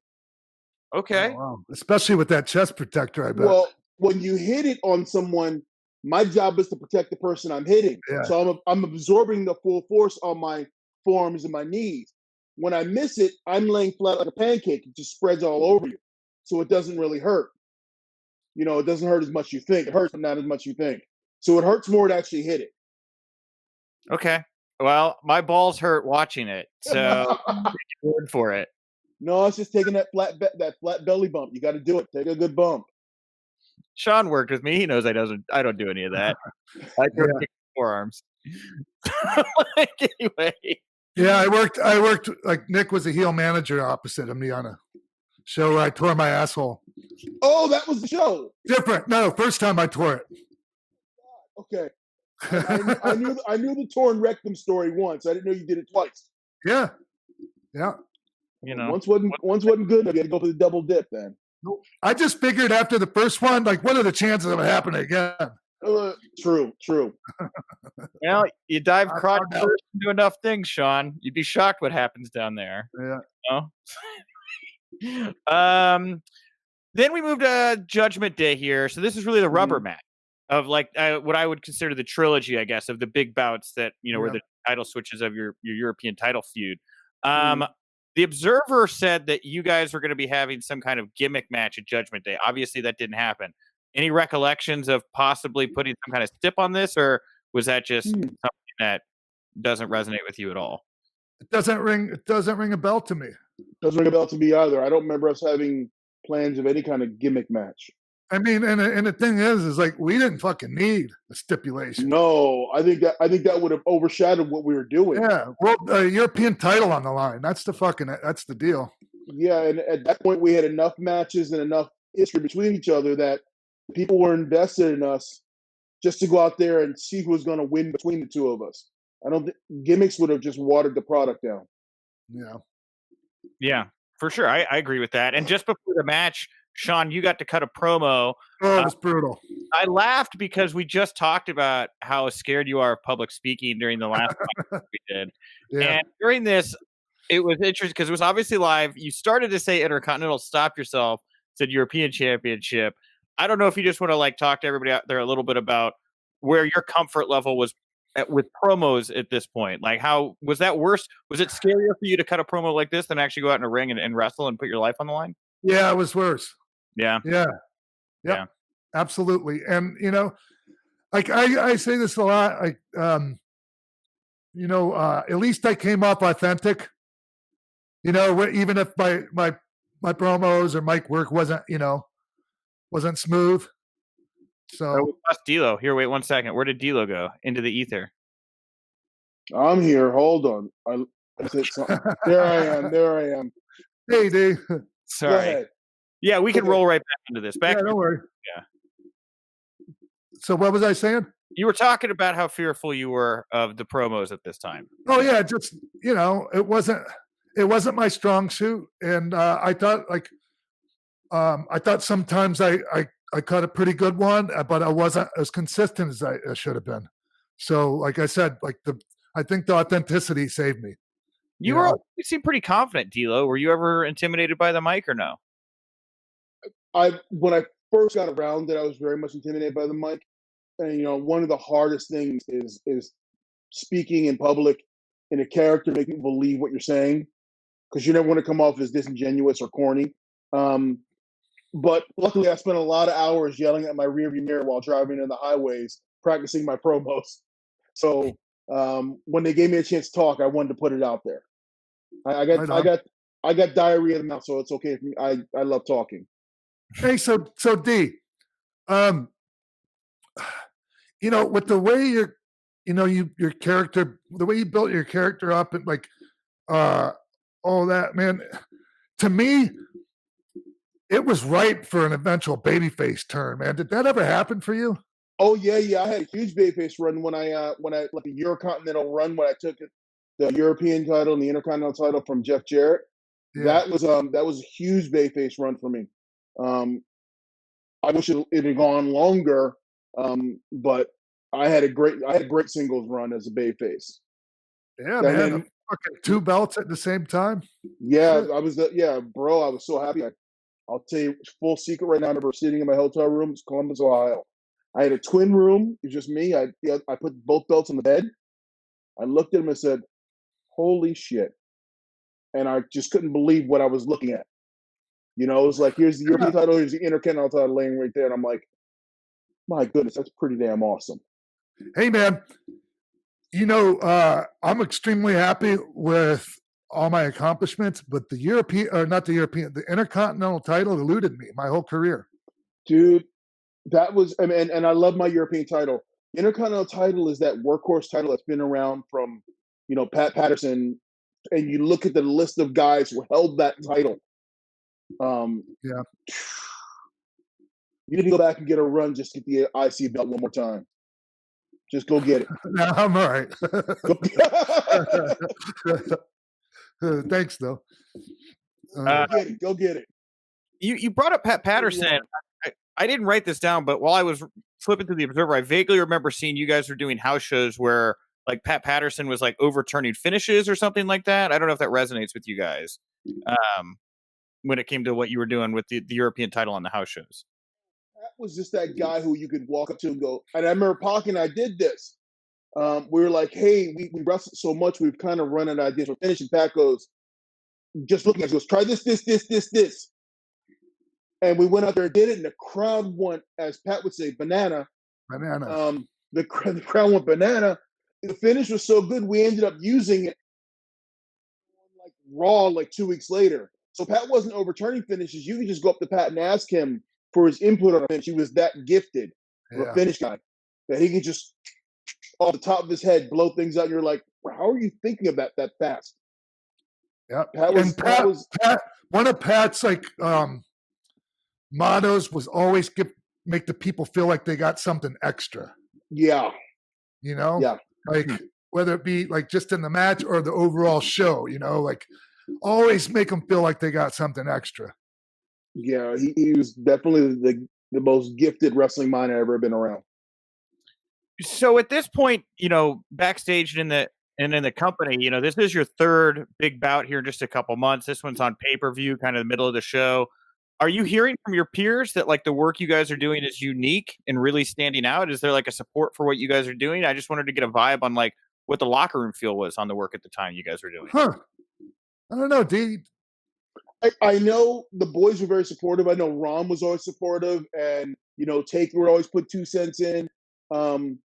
Okay. Oh, wow. Especially with that chest protector, I bet. Well, when you hit it on someone, my job is to protect the person I'm hitting. Yeah. So I'm absorbing the full force on my forearms and my knees. When I miss it, I'm laying flat like a pancake. It just spreads all over you. So it doesn't really hurt. You know, it doesn't hurt as much as you think. It hurts, but not as much as you think. So it hurts more to actually hit it. Okay. Well, my balls hurt watching it, so take your word for it. No, it's just taking that flat belly bump. You got to do it. Take a good bump. Sean worked with me. He knows I don't do any of that. I don't kick forearms. Anyway. Yeah, I worked like Nick was a heel manager opposite of me on a show where I tore my asshole. Oh, that was the show. Different. No, first time I tore it. Okay. I knew the torn rectum story once. I didn't know you did it twice. Yeah. You know, once wasn't good enough. You had to go for the double dip then. I just figured after the first one, like, what are the chances of it happening again? True. Well, you dive crotch first into enough things, Sean. You'd be shocked what happens down there. Yeah. You know? Then we moved to Judgment Day here. So this is really the rubber match of like what I would consider the trilogy, I guess, of the big bouts that, were the title switches of your European title feud. The Observer said that you guys were going to be having some kind of gimmick match at Judgment Day. Obviously, that didn't happen. Any recollections of possibly putting some kind of stip on this, or was that just something that doesn't resonate with you at all? It doesn't ring a bell to me. Doesn't ring a bell to me either. I don't remember us having plans of any kind of gimmick match. I mean, and the thing is like we didn't fucking need a stipulation. No, I think that would have overshadowed what we were doing. Yeah, well, European title on the line. That's the deal. Yeah, and at that point we had enough matches and enough history between each other that people were invested in us just to go out there and see who was going to win between the two of us. I don't think gimmicks would have just watered the product down. Yeah, for sure. I agree with that. And just before the match, Sean, you got to cut a promo. Oh, it was brutal. I laughed because we just talked about how scared you are of public speaking during the last podcast we did. Yeah. And during this, it was interesting because it was obviously live. You started to say Intercontinental, stop yourself, said European Championship. I don't know if you just want to like talk to everybody out there a little bit about where your comfort level was with promos at this point. Like, how was that worse? Was it scarier for you to cut a promo like this than actually go out in a ring and wrestle and put your life on the line? Yeah, it was worse. Yeah. Absolutely. And like I say this a lot, like at least I came off authentic. Even if my promos or mic work wasn't smooth. So D'Lo. Here, wait 1 second. Where did D'Lo go? Into the ether. I'm here. Hold on. I said something. There I am. Hey, Dave. Sorry. Yeah, we can roll right back into this. Don't worry. Yeah. So what was I saying? You were talking about how fearful you were of the promos at this time. Oh yeah, just it wasn't my strong suit, and I thought sometimes I cut a pretty good one, but I wasn't as consistent as I should have been. So, like I said, I think the authenticity saved me. You seem pretty confident, D'Lo. Were you ever intimidated by the mic or no? When I first got around it, I was very much intimidated by the mic. And one of the hardest things is speaking in public in a character, making people believe what you're saying, because you never want to come off as disingenuous or corny. But luckily, I spent a lot of hours yelling at my rearview mirror while driving in the highways, practicing my promos. So when they gave me a chance to talk, I wanted to put it out there. I got diarrhea of the mouth, so it's okay for me. I love talking. Hey, so D, with the way your character, the way you built your character up, and like all that, man, to me, it was ripe for an eventual babyface turn, man. Did that ever happen for you? Oh yeah. I had a huge babyface run when I like the Eurocontinental run when I took the European title and the Intercontinental title from Jeff Jarrett. Yeah. That was a huge babyface run for me. I wish it had gone longer, but I had a great singles run as a babyface. Yeah, man. Okay, 2 belts at the same time. Yeah, I was I was so happy. I'll tell you, full secret right now. I remember sitting in my hotel room, it's Columbus, Ohio. I had a twin room. It was just me. I put both belts on the bed. I looked at him and said, "Holy shit!" And I just couldn't believe what I was looking at. You know, it was like, here's the European title, here's the Intercontinental title laying right there, and I'm like, my goodness, that's pretty damn awesome. Hey, man, you know, I'm extremely happy with all my accomplishments, but the Intercontinental title eluded me my whole career. Dude, that was, and I love my European title. Intercontinental title is that workhorse title that's been around from, you know, Pat Patterson, and you look at the list of guys who held that title. Yeah. You need to go back and get a run just to get the IC belt one more time. Just go get it. No, I'm all right. Thanks, though. Go get it. You brought up Pat Patterson. I didn't write this down, but while I was flipping through the Observer, I vaguely remember seeing you guys were doing house shows where like Pat Patterson was like overturning finishes or something like that. I don't know if that resonates with you guys when it came to what you were doing with the European title on the house shows. Pat was just that guy who you could walk up to and go, and I remember Pac and I did this. We were like, hey, we wrestled so much, we've kind of run out of ideas for finishing. Pat goes, just looking at us, goes, try this. And we went out there and did it, and the crowd went, as Pat would say, banana. Banana. The crowd went banana. The finish was so good, we ended up using it like Raw like 2 weeks later. So Pat wasn't overturning finishes. You could just go up to Pat and ask him for his input on a finish. He was that gifted of a finish guy that he could just, off the top of his head, blow things out. And you're like, how are you thinking about that fast? Yeah. Pat was one of Pat's like mottos was always make the people feel like they got something extra. Yeah. You know? Yeah. Like whether it be like just in the match or the overall show, you know, like always make them feel like they got something extra. Yeah, he was definitely the most gifted wrestling mind I've ever been around. So at this point, you know, backstage in the company, you know, this is your third big bout here in just a couple months. This one's on pay-per-view, kind of the middle of the show. Are you hearing from your peers that like the work you guys are doing is unique and really standing out? Is there like a support for what you guys are doing? I just wanted to get a vibe on like what the locker room feel was on the work at the time you guys were doing. I don't know, D. I know the boys were very supportive. I know Ron was always supportive, and you know, Taker would always put 2 cents in. I'm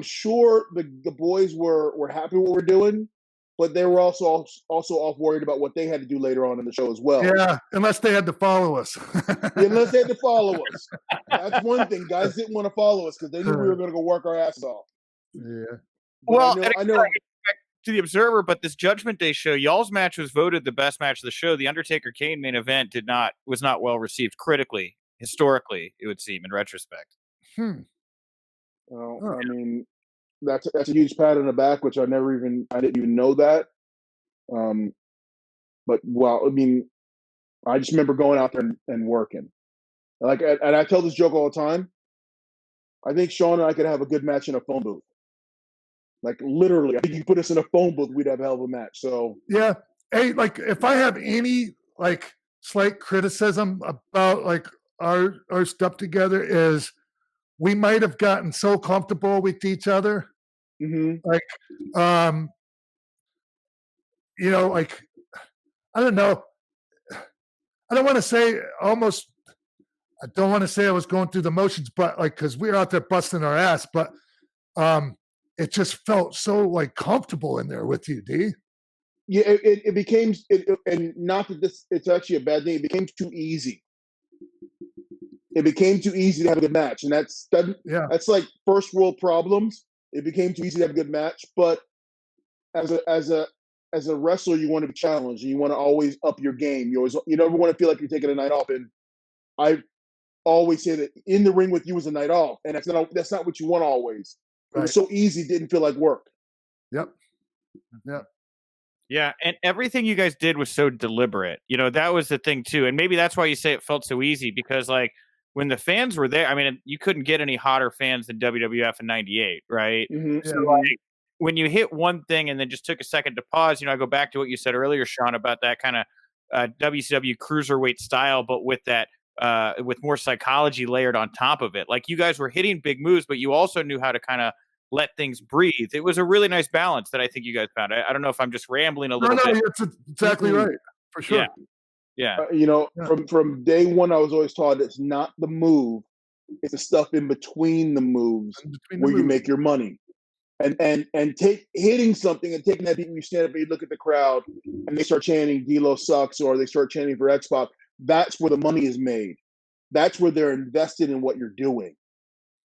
sure the boys were happy with what we're doing, but they were also off worried about what they had to do later on in the show as well. Yeah, unless they had to follow us. Unless they had to follow us. That's one thing. Guys didn't want to follow us because they knew we were going to go work our asses off. Yeah. But well, I know. To the Observer, but this Judgment Day show, y'all's match was voted the best match of the show. The Undertaker Kane main event was not well received critically, historically, it would seem in retrospect. Well, I mean, that's a huge pat on the back, which I didn't even know that. But well, I mean, I just remember going out there and working. Like, and I tell this joke all the time. I think Sean and I could have a good match in a phone booth. Like literally, I think you put us in a phone booth, we'd have a hell of a match. So yeah, hey, like if I have any like slight criticism about like our stuff together is we might have gotten so comfortable with each other, like you know, like I don't know, I don't want to say almost. I don't want to say I was going through the motions, but like because we were out there busting our ass, but it just felt so like comfortable in there with you, D. Yeah, it became, and not that it's actually a bad thing. It became too easy. It became too easy to have a good match, and that's like first world problems. It became too easy to have a good match, but as a wrestler, you want to be challenged, and you want to always up your game. You never want to feel like you're taking a night off. And I always say that in the ring with you is a night off, and that's not what you want always. Right. It was so easy, it didn't feel like work. Yep. Yeah, and everything you guys did was so deliberate. You know, that was the thing too. And maybe that's why you say it felt so easy, because like when the fans were there, I mean, you couldn't get any hotter fans than WWF in '98, right? So like when you hit one thing and then just took a second to pause, you know, I go back to what you said earlier, Sean, about that kind of WCW cruiserweight style, but with that with more psychology layered on top of it. Like you guys were hitting big moves, but you also knew how to kind of let things breathe. It was a really nice balance that I think you guys found. I don't know if I'm just rambling a little bit. No, that's exactly right, for sure. Yeah. From day one, I was always taught it's not the move, it's the stuff in between the moves where you make your money. And hitting something and taking that beat, you stand up and you look at the crowd and they start chanting D'Lo sucks, or they start chanting for X-PAC. That's where the money is made. That's where they're invested in what you're doing.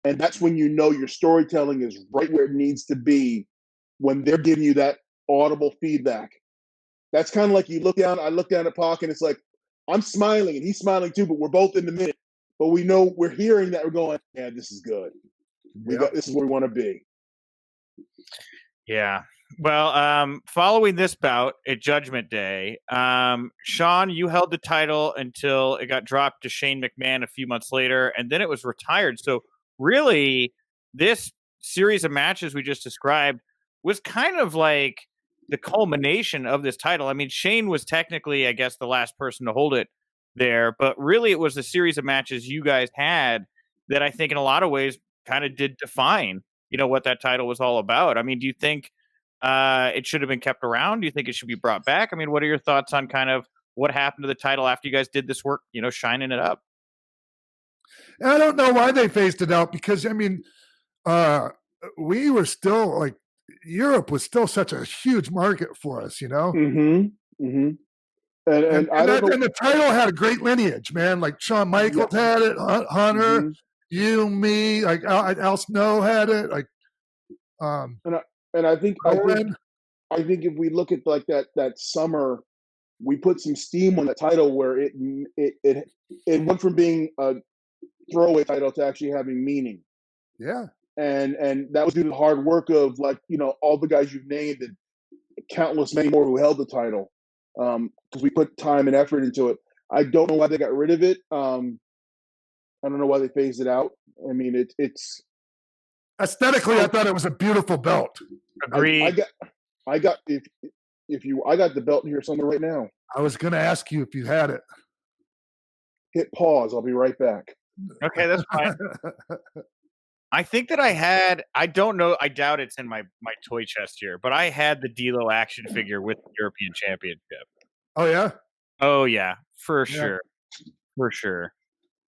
And that's when you know your storytelling is right where it needs to be, when they're giving you that audible feedback. That's kind of like I look down at Pac and it's like, I'm smiling and he's smiling too, but we're both in the minute. But we know we're hearing that, we're going, yeah, this is good. This is where we want to be. Yeah. Well, following this bout at Judgment Day, Sean, you held the title until it got dropped to Shane McMahon a few months later, and then it was retired. So really, this series of matches we just described was kind of like the culmination of this title. I mean, Shane was technically, I guess, the last person to hold it there, but really it was the series of matches you guys had that I think in a lot of ways kind of did define, what that title was all about. I mean, do you think it should have been kept around? Do you think it should be brought back? I mean, what are your thoughts on kind of what happened to the title after you guys did this work, shining it up? I don't know why they phased it out, because, I mean, we were still, like, Europe was still such a huge market for us, Mm-hmm. Mm-hmm. And the title had a great lineage, man. Like Shawn Michaels had it, Hunter, mm-hmm. you, me, like Al Snow had it, like. And I think if we look at like that summer, we put some steam on the title where it went from being a throwaway title to actually having meaning. Yeah. And that was due to the hard work of, like, all the guys you've named and countless many more who held the title. Because we put time and effort into it. I don't know why they got rid of it. I don't know why they phased it out. I mean, it's aesthetically, I thought it was a beautiful belt. Agreed. I got the belt here somewhere right now. I was going to ask you if you had it. Hit pause. I'll be right back. Okay, that's fine. I think that I don't know, I doubt it's in my toy chest here, but I had the D'Lo action figure with the European Championship. Oh, yeah? Oh, yeah, for sure. For sure.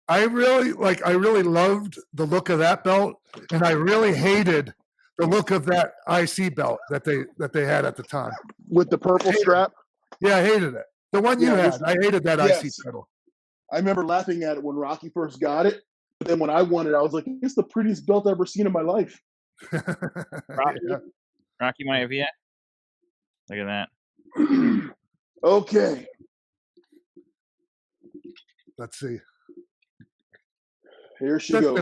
I really loved the look of that belt, and I really hated the look of that IC belt that they had at the time. With the purple strap? Yeah, I hated it. The one you had, I hated that IC title. I remember laughing at it when Rocky first got it. But then when I won it, I was like, it's the prettiest belt I've ever seen in my life. Rocky might have yet. Look at that. Okay. Let's see. Here she goes.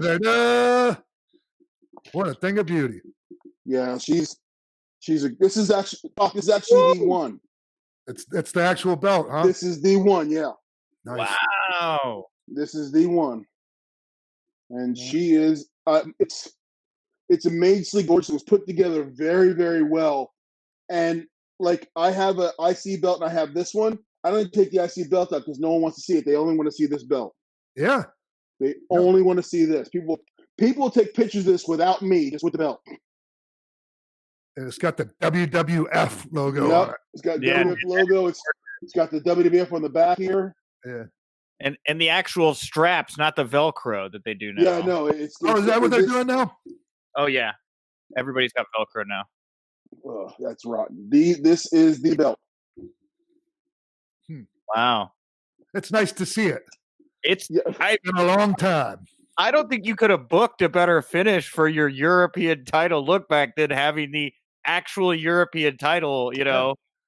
What a thing of beauty. Yeah, this is actually the one. It's the actual belt, huh? This is the one, yeah. Nice. Wow. This is the one. And she is it's amazingly gorgeous. It was put together very, very well. And like, I have a IC belt and I have this one. I don't take the IC belt out because no one wants to see it. They only want to see this belt. Yeah. They only want to see this. People take pictures of this without me, just with the belt. And it's got the WWF logo on it. It's got the WWF logo. It's got the WWF on the back here. Yeah. And the actual straps, not the Velcro that they do now. Yeah, no. Is that what they're doing now? Oh, yeah. Everybody's got Velcro now. Oh, that's rotten. This is the belt. Wow. It's nice to see it. It's been a long time. I don't think you could have booked a better finish for your European title look back than having the actual European title,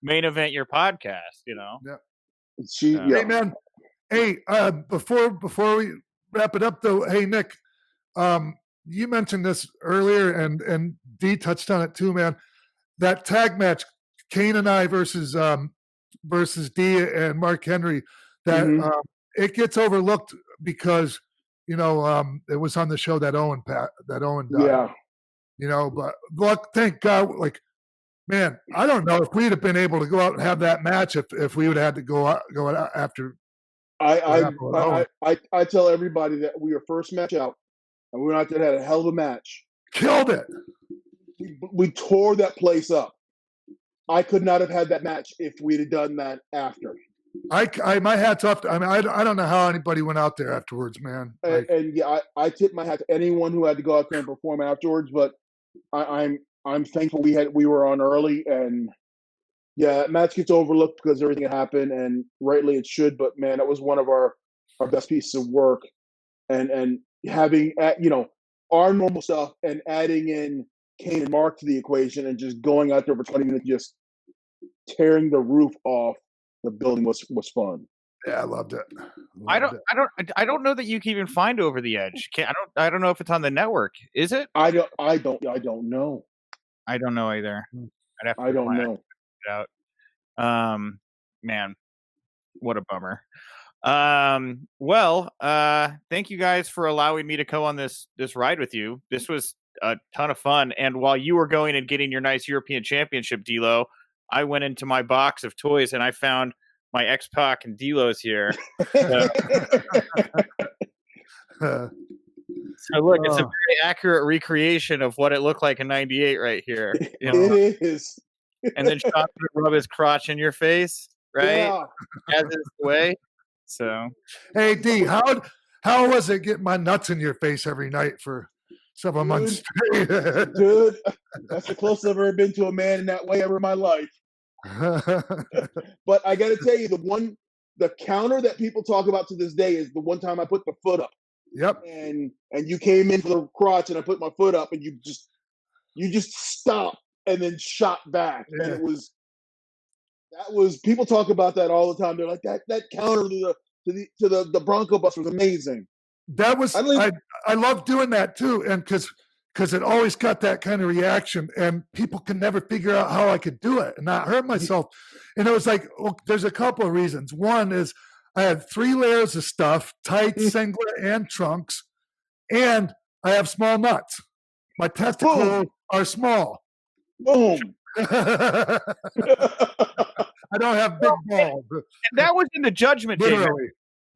main event your podcast, Yeah. Hey, man. Hey, before we wrap it up though, hey Nick, you mentioned this earlier and D touched on it too, man. That tag match, Kane and I versus D and Mark Henry, that it gets overlooked because it was on the show that Owen died. Yeah. But look, thank God, Man, I don't know if we'd have been able to go out and have that match if we would have had to go out after. I tell everybody that we were first match out, and we went out there and had a hell of a match. Killed it. We tore that place up. I could not have had that match if we'd have done that after. My hat's off. I mean, I don't know how anybody went out there afterwards, man. And yeah, I tip my hat to anyone who had to go out there and perform afterwards. But I'm thankful we were on early, and yeah, that match gets overlooked because everything happened, and rightly it should. But man, that was one of our best pieces of work, and having our normal stuff and adding in Kane and Mark to the equation, and just going out there for 20 minutes, just tearing the roof off the building was fun. Yeah, I loved it. I don't know that you can even find Over the Edge. I don't know if it's on the network. Is it? I don't know. I don't know either. I don't know. It out. Man, what a bummer. Thank you guys for allowing me to go on this ride with you. This was a ton of fun. And while you were going and getting your nice European Championship, D'Lo, I went into my box of toys and I found my X-PAC and D'Lo's here. So look, it's a very accurate recreation of what it looked like in '98 right here. It is. And then Sean would rub his crotch in your face, right? Yeah. As is the way. So, hey D, how was it getting my nuts in your face every night for several months straight? Dude, that's the closest I've ever been to a man in that way ever in my life. But I got to tell you, the counter that people talk about to this day is the one time I put the foot up. Yep. And you came in for the crotch, and I put my foot up, and you just stopped and then shot back. Yeah. And that was people talk about that all the time. They're like that counter to the Bronco bus was amazing. That was I love doing that too, and because it always got that kind of reaction, and people can never figure out how I could do it and not hurt myself. And it was like, well, there's a couple of reasons. One is I had 3 layers of stuff, tights, singlet, and trunks, and I have small nuts. My testicles are small. Boom. I don't have big balls. And that was in the Judgment Day. Literally.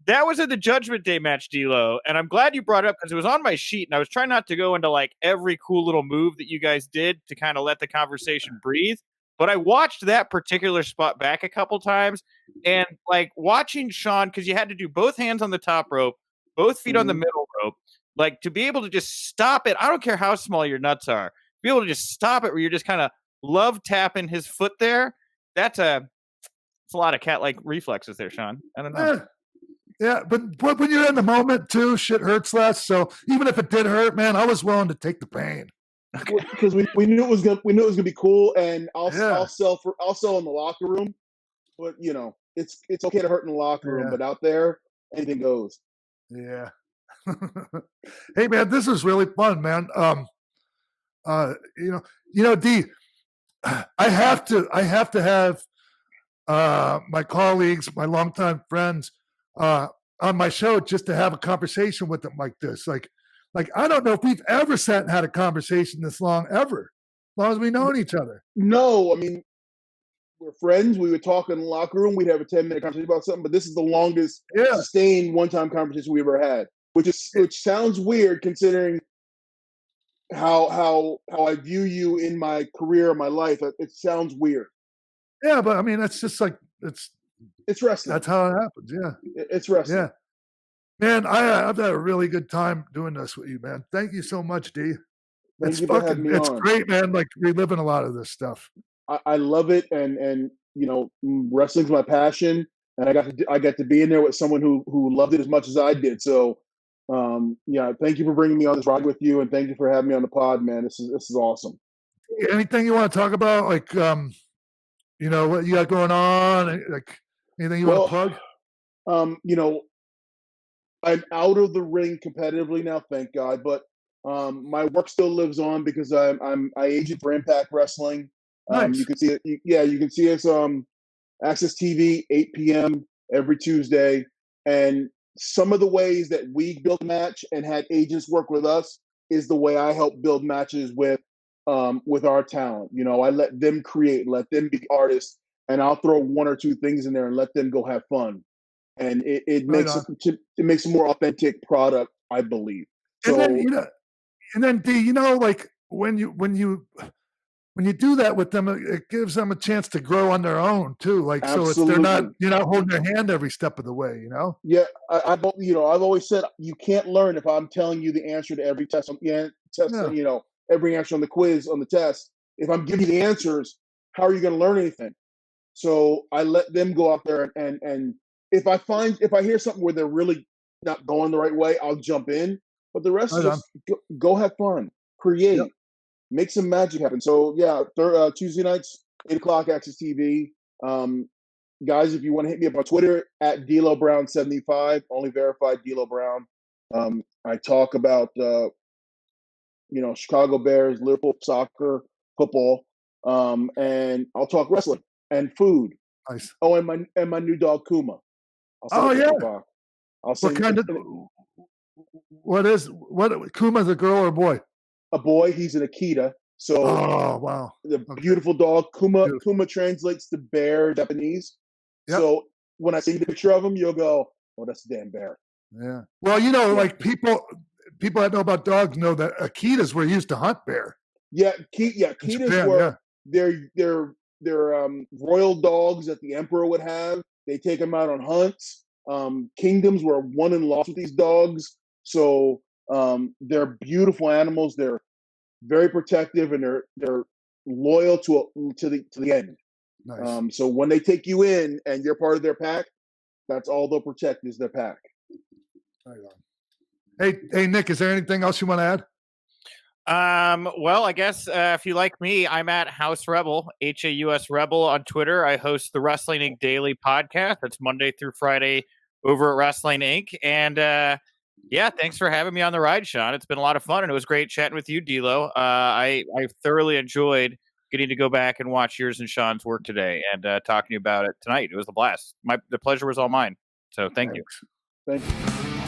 That was in the Judgment Day match, D'Lo, and I'm glad you brought it up because it was on my sheet, and I was trying not to go into like every cool little move that you guys did to kind of let the conversation breathe. But I watched that particular spot back a couple times, and like watching Sean, because you had to do both hands on the top rope, both feet on the middle rope, like to be able to just stop it. I don't care how small your nuts are, be able to just stop it where you're just kind of love tapping his foot there. It's a lot of cat-like reflexes there, Sean. I don't know. Yeah, but when you're in the moment too, shit hurts less. So even if it did hurt, man, I was willing to take the pain. Because we knew it was gonna be cool, and I'll sell in the locker room. But it's okay to hurt in the locker room, but out there, anything goes. Yeah. Hey man, this is really fun, man. D, I have to have my colleagues, my longtime friends, on my show just to have a conversation with them like this. Like I don't know if we've ever sat and had a conversation this long ever, as long as we've known each other. No, I mean, we're friends. We would talk in the locker room. We'd have a 10-minute conversation about something, but this is the longest sustained one-time conversation we ever had, which sounds weird considering how I view you in my career, my life. It sounds weird. Yeah, but I mean, it's just like it's wrestling. That's how it happens. Yeah, it's wrestling. Yeah, man, I've had a really good time doing this with you, man. Thank you so much, D. It's great, man. Like reliving a lot of this stuff. I love it, and wrestling's my passion, and I got to be in there with someone who loved it as much as I did. So, thank you for bringing me on this ride with you, and thank you for having me on the pod, man. This is awesome. Anything you want to talk about, like what you got going on, like anything you want to plug? I'm out of the ring competitively now, thank God, but my work still lives on because I agent for Impact Wrestling. Nice. You can see it. You can see us Access TV 8 p.m. every Tuesday. And some of the ways that we built a match and had agents work with us is the way I help build matches with with our talent. You know, I let them create, let them be artists, and I'll throw one or two things in there and let them go have fun. And it Right makes on. it makes a more authentic product, I believe. And then, So and then D, like when you do that with them, it gives them a chance to grow on their own too. Like, so absolutely, you're not holding their hand every step of the way, yeah. I've always said you can't learn if I'm telling you the answer to every test. Yeah. Every answer on the quiz on the test. If I'm giving you the answers, how are you going to learn anything? So I let them go out there and if I hear something where they're really not going the right way, I'll jump in. But the rest is Right on. just go have fun, create, Yep. make some magic happen. So yeah, Tuesday nights, 8 o'clock, Access TV. Guys, if you want to hit me up on Twitter at DLoBrown75, only verified D'Lo Brown. I talk about Chicago Bears, Liverpool soccer, football, and I'll talk wrestling and food. Nice. Oh, and my new dog Kuma. Oh yeah. I'll What send kind of? What Kuma's a girl or a boy? a boy. He's an Akita. So Oh wow. the beautiful dog Kuma. Beautiful. Kuma translates to bear Japanese. Yep. So when I see the picture of him, you'll go, "Oh, that's a damn bear." Yeah. Well, like people that know about dogs know that Akitas were used to hunt bear. Yeah, In Akitas Japan, were they're royal dogs that the emperor would have. They take them out on hunts. Kingdoms were won and lost with these dogs. So they're beautiful animals. They're very protective and they're loyal to the end. Nice. So when they take you in and you're part of their pack, that's all they'll protect is their pack. Right on. Hey, Nick, is there anything else you want to add? Well, I guess if you like me, I'm at House Rebel, HAUS Rebel on Twitter. I host the Wrestling Inc. Daily podcast. That's Monday through Friday over at Wrestling Inc. And yeah, thanks for having me on the ride, Sean. It's been a lot of fun, and it was great chatting with you, D'Lo. I thoroughly enjoyed getting to go back and watch yours and Sean's work today and talking to you about it tonight. It was a blast. The pleasure was all mine. So thank you. Thank you.